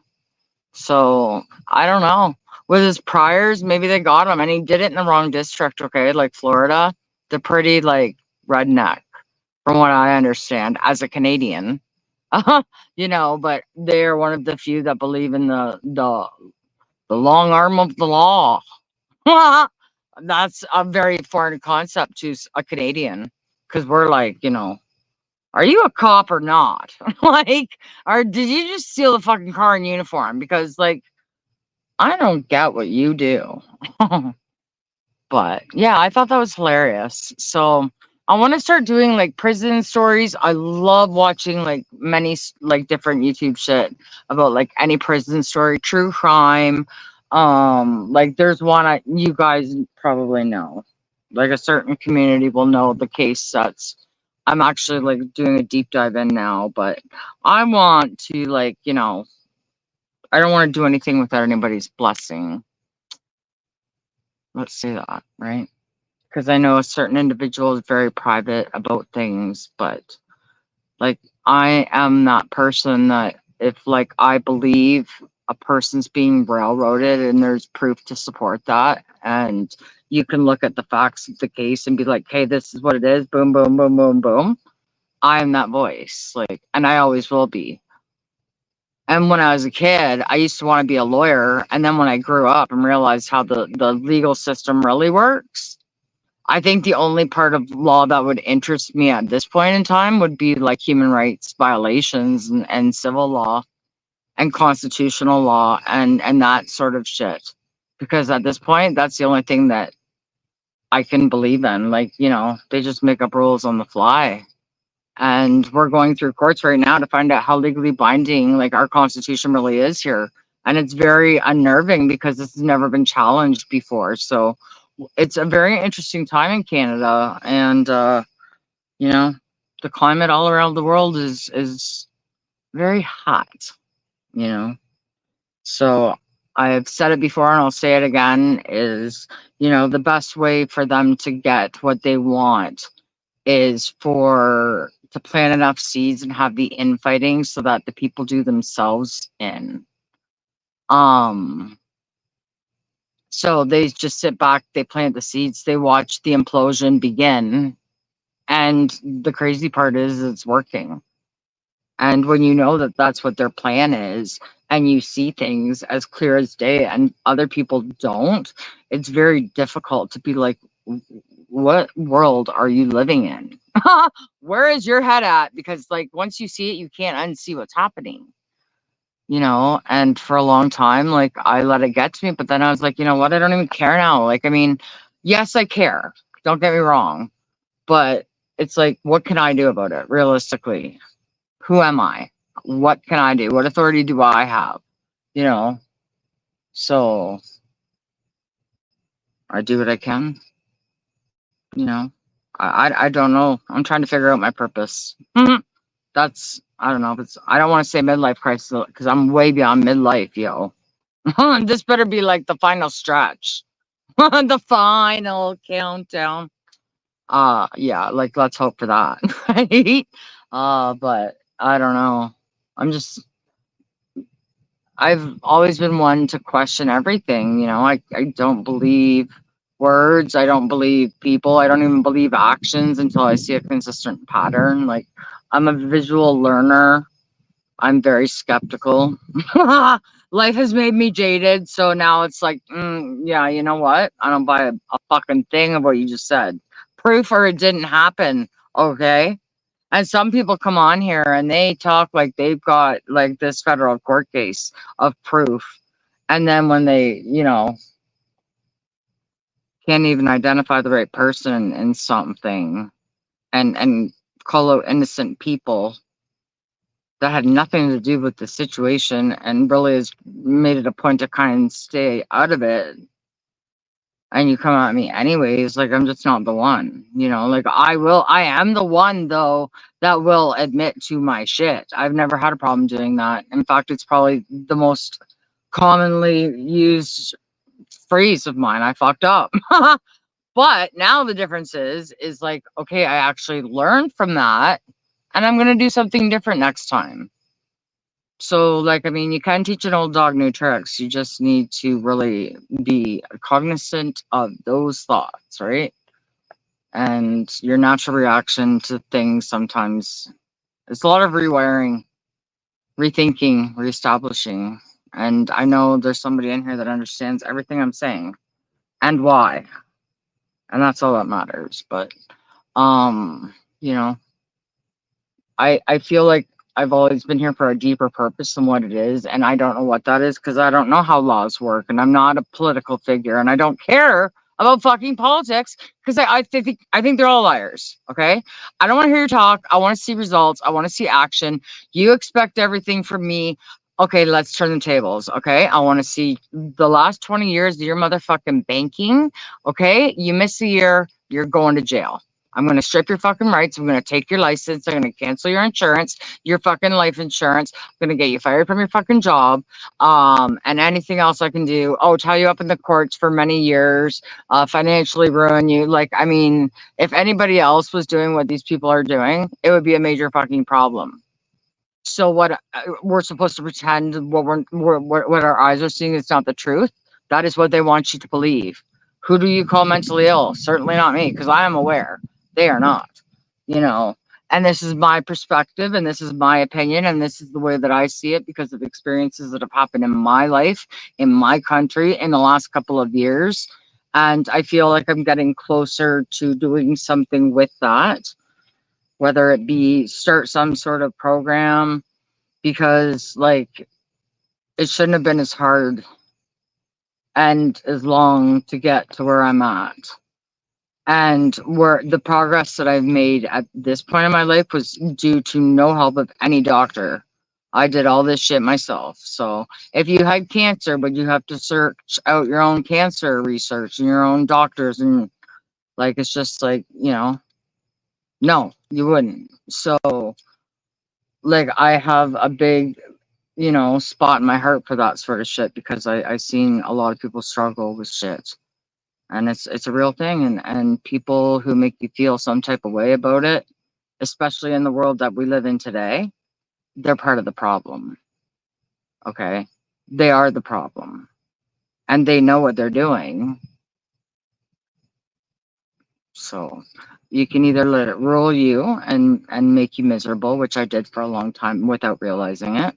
So I don't know. With his priors, maybe they got him and he did it in the wrong district, okay? Like Florida, they're pretty like redneck, from what I understand, as a Canadian. But they're one of the few that believe in the long arm of the law. That's a very foreign concept to a Canadian. Because we're like, are you a cop or not? Like, or did you just steal the fucking car in uniform? Because like I don't get what you do. But yeah, I thought that was hilarious. So I want to start doing like prison stories. I love watching like many like different YouTube shit about like any prison story, true crime. Like there's one you guys probably know. Like a certain community will know the case that's I'm actually like doing a deep dive in now, but I want to like, I don't want to do anything without anybody's blessing. Let's say that, right? Because I know a certain individual is very private about things, but like I am that person that if like I believe a person's being railroaded and there's proof to support that, and you can look at the facts of the case and be like, hey, this is what it is, boom, boom, boom, boom, boom. I am that voice, like, and I always will be. And when I was a kid, I used to want to be a lawyer. And then when I grew up and realized how the legal system really works, I think the only part of law that would interest me at this point in time would be like human rights violations and civil law and constitutional law and that sort of shit. Because at this point, that's the only thing that I can believe in. Like, they just make up rules on the fly. And we're going through courts right now to find out how legally binding like our constitution really is here. And it's very unnerving because this has never been challenged before. So it's a very interesting time in Canada. And the climate all around the world is very hot, you know. So I've said it before and I'll say it again is, the best way for them to get what they want is to plant enough seeds and have the infighting so that the people do themselves in. So they just sit back, they plant the seeds, they watch the implosion begin. And the crazy part is it's working. And when you know that that's what their plan is, and you see things as clear as day and other people don't, it's very difficult to be like, what world are you living in? Where is your head at? Because like once you see it, you can't unsee what's happening, and for a long time, like I let it get to me, but then I was like, you know what? I don't even care now. Like, I mean, yes, I care. Don't get me wrong. But it's like, what can I do about it realistically? Who am I? What can I do? What authority do I have? So I do what I can. I don't know. I'm trying to figure out my purpose. That's I don't know if it's I don't want to say midlife crisis because I'm way beyond midlife, yo. This better be like the final stretch. The final countdown. Yeah, like let's hope for that, right? But I don't know. I'm just I've always been one to question everything, you know. I don't believe words, I don't believe people, I don't even believe actions until I see a consistent pattern. Like I'm a visual learner. I'm very skeptical. Life has made me jaded, so now it's like, yeah, you know what? I don't buy a fucking thing of what you just said. Proof or it didn't happen, okay? And some people come on here and they talk like they've got like this federal court case of proof. And then when they, can't even identify the right person in something and call out innocent people that had nothing to do with the situation and really has made it a point to kind of stay out of it. And you come at me anyways, like I'm just not the one, like I am the one though that will admit to my shit. I've never had a problem doing that. In fact, it's probably the most commonly used phrase of mine. I fucked up. But now the difference is like, okay, I actually learned from that and I'm going to do something different next time. So, like, I mean, you can teach an old dog new tricks. You just need to really be cognizant of those thoughts, right? And your natural reaction to things sometimes it's a lot of rewiring, rethinking, reestablishing. And I know there's somebody in here that understands everything I'm saying and why. And that's all that matters. But you know, I feel like I've always been here for a deeper purpose than what it is, and I don't know what that is because I don't know how laws work, and I'm not a political figure, and I don't care about fucking politics because I think they're all liars. Okay, I don't want to hear you talk. I want to see results. I want to see action. You expect everything from me. Okay, let's turn the tables. Okay, I want to see the last 20 years of your motherfucking banking. Okay, you miss a year, you're going to jail. I'm going to strip your fucking rights. I'm going to take your license. I'm going to cancel your insurance, your fucking life insurance. I'm going to get you fired from your fucking job. And anything else I can do. Oh, tie you up in the courts for many years, financially ruin you. Like, I mean, if anybody else was doing what these people are doing, it would be a major fucking problem. So what we're supposed to pretend what our eyes are seeing is not the truth. That is what they want you to believe. Who do you call mentally ill? Certainly not me, because I am aware they are not. You know, and this is my perspective, and this is my opinion, and this is the way that I see it because of experiences that have happened in my life, in my country, in the last couple of years. And I feel like I'm getting closer to doing something with that, whether it be start some sort of program because like it shouldn't have been as hard and as long to get to where I'm at. And where the progress that I've made at this point in my life was due to no help of any doctor. I did all this shit myself. So if you had cancer, but you have to search out your own cancer research and your own doctors, and like it's just like, no, you wouldn't. So like I have a big spot in my heart for that sort of shit because I seen a lot of people struggle with shit. And it's a real thing, and people who make you feel some type of way about it, especially in the world that we live in today, they're part of the problem. Okay? They are the problem. And they know what they're doing. So you can either let it rule you and make you miserable, which I did for a long time without realizing it.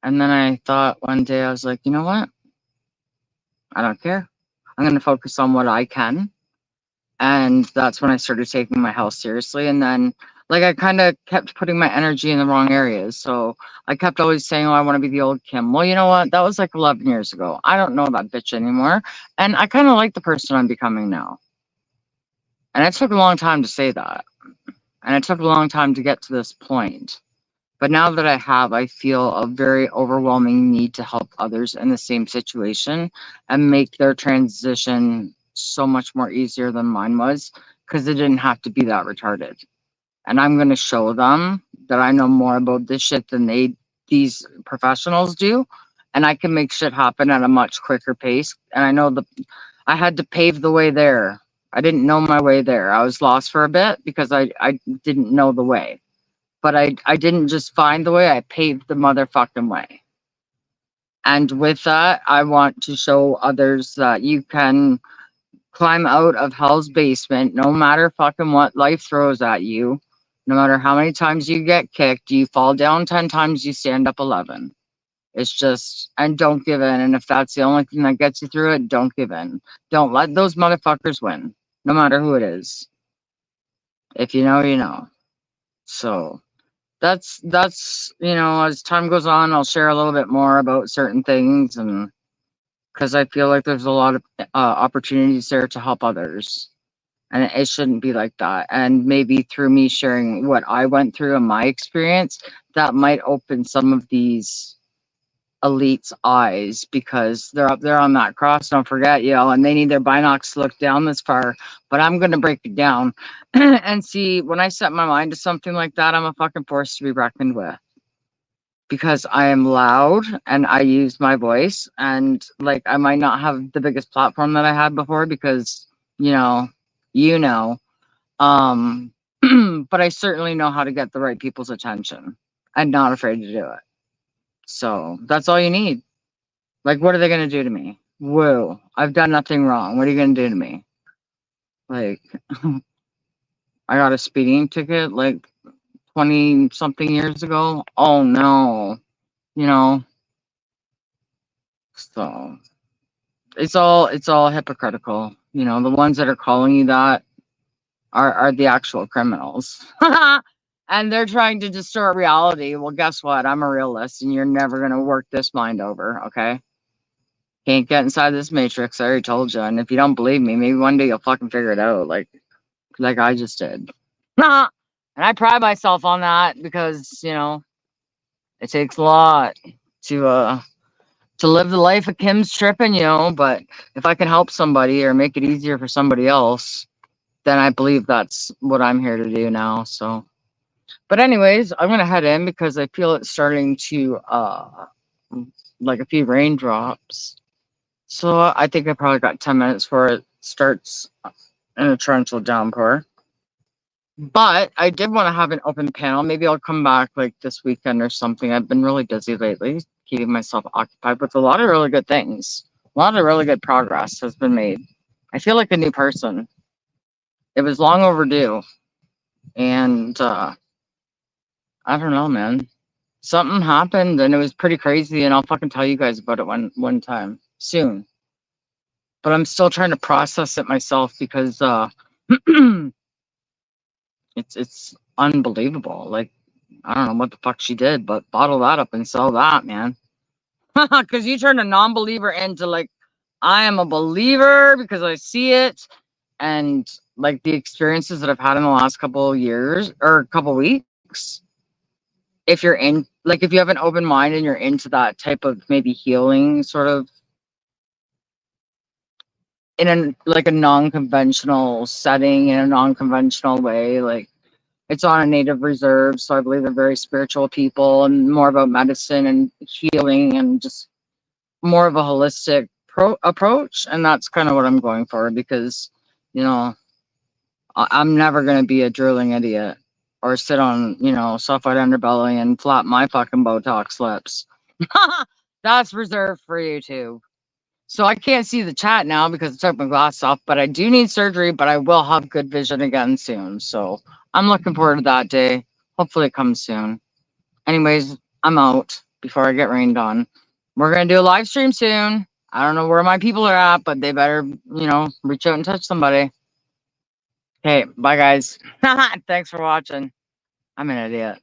And then I thought one day I was like, you know what? I don't care. I'm going to focus on what I can. And that's when I started taking my health seriously. And then, like, I kind of kept putting my energy in the wrong areas. So I kept always saying, oh, I want to be the old Kim. Well, you know what? That was like 11 years ago. I don't know that bitch anymore. And I kind of like the person I'm becoming now. And it took a long time to say that. And it took a long time to get to this point. But now that I have, I feel a very overwhelming need to help others in the same situation and make their transition so much more easier than mine was because it didn't have to be that retarded. And I'm going to show them that I know more about this shit than these professionals do. And I can make shit happen at a much quicker pace. And I know I had to pave the way there. I didn't know my way there. I was lost for a bit because I didn't know the way. But I didn't just find the way, I paved the motherfucking way. And with that, I want to show others that you can climb out of hell's basement no matter fucking what life throws at you. No matter how many times you get kicked, you fall down 10 times, you stand up 11. It's just, and don't give in. And if that's the only thing that gets you through it, don't give in. Don't let those motherfuckers win, no matter who it is. If you know, you know. So that's as time goes on, I'll share a little bit more about certain things, and because I feel like there's a lot of opportunities there to help others, and it shouldn't be like that. And maybe through me sharing what I went through and my experience, that might open some of these elites' eyes, because they're up there on that cross, don't forget, and they need their binocs to look down this far. But I'm gonna break it down and see, when I set my mind to something like that, I'm a fucking force to be reckoned with, because I am loud and I use my voice, and like, I might not have the biggest platform that I had before, because you know you know um but I certainly know how to get the right people's attention, and not afraid to do it. So that's all you need. Like, what are they gonna do to me? Whoa, I've done nothing wrong. What are you gonna do to me? Like, I got a speeding ticket like 20 something years ago. Oh no, you know. So it's all hypocritical. The ones that are calling you that are the actual criminals. And they're trying to distort reality. Well, guess what? I'm a realist, and you're never gonna work this mind over, okay? Can't get inside this matrix. I already told you. And if you don't believe me, maybe one day you'll fucking figure it out, like I just did. And I pride myself on that, because it takes a lot to live the life of Kim's tripping, but if I can help somebody or make it easier for somebody else, then I believe that's what I'm here to do now. So, but anyways, I'm gonna head in because I feel it's starting to like a few raindrops. So I think I probably got 10 minutes before it starts in a torrential downpour. But I did want to have an open panel. Maybe I'll come back like this weekend or something. I've been really busy lately, keeping myself occupied with a lot of really good things. A lot of really good progress has been made. I feel like a new person. It was long overdue. And I don't know, man. Something happened and it was pretty crazy, and I'll fucking tell you guys about it one time soon. But I'm still trying to process it myself, because it's unbelievable. Like, I don't know what the fuck she did, but bottle that up and sell that, man. Because you turn a non-believer into, like, I am a believer because I see it. And like the experiences that I've had in the last couple of years or couple weeks, if you're in, like, if you have an open mind and you're into that type of maybe healing sort of in a non-conventional setting, in a non-conventional way, like, it's on a native reserve, so I believe they're very spiritual people and more about medicine and healing and just more of a holistic approach. And that's kind of what I'm going for, because I'm never going to be a drooling idiot or sit on sulfide underbelly and flap my fucking Botox lips. That's reserved for YouTube. So I can't see the chat now because I took my glasses off, but I do need surgery, but I will have good vision again soon. So I'm looking forward to that day. Hopefully it comes soon. Anyways, I'm out before I get rained on. We're going to do a live stream soon. I don't know where my people are at, but they better, reach out and touch somebody. Okay, bye guys. Thanks for watching. I'm an idiot.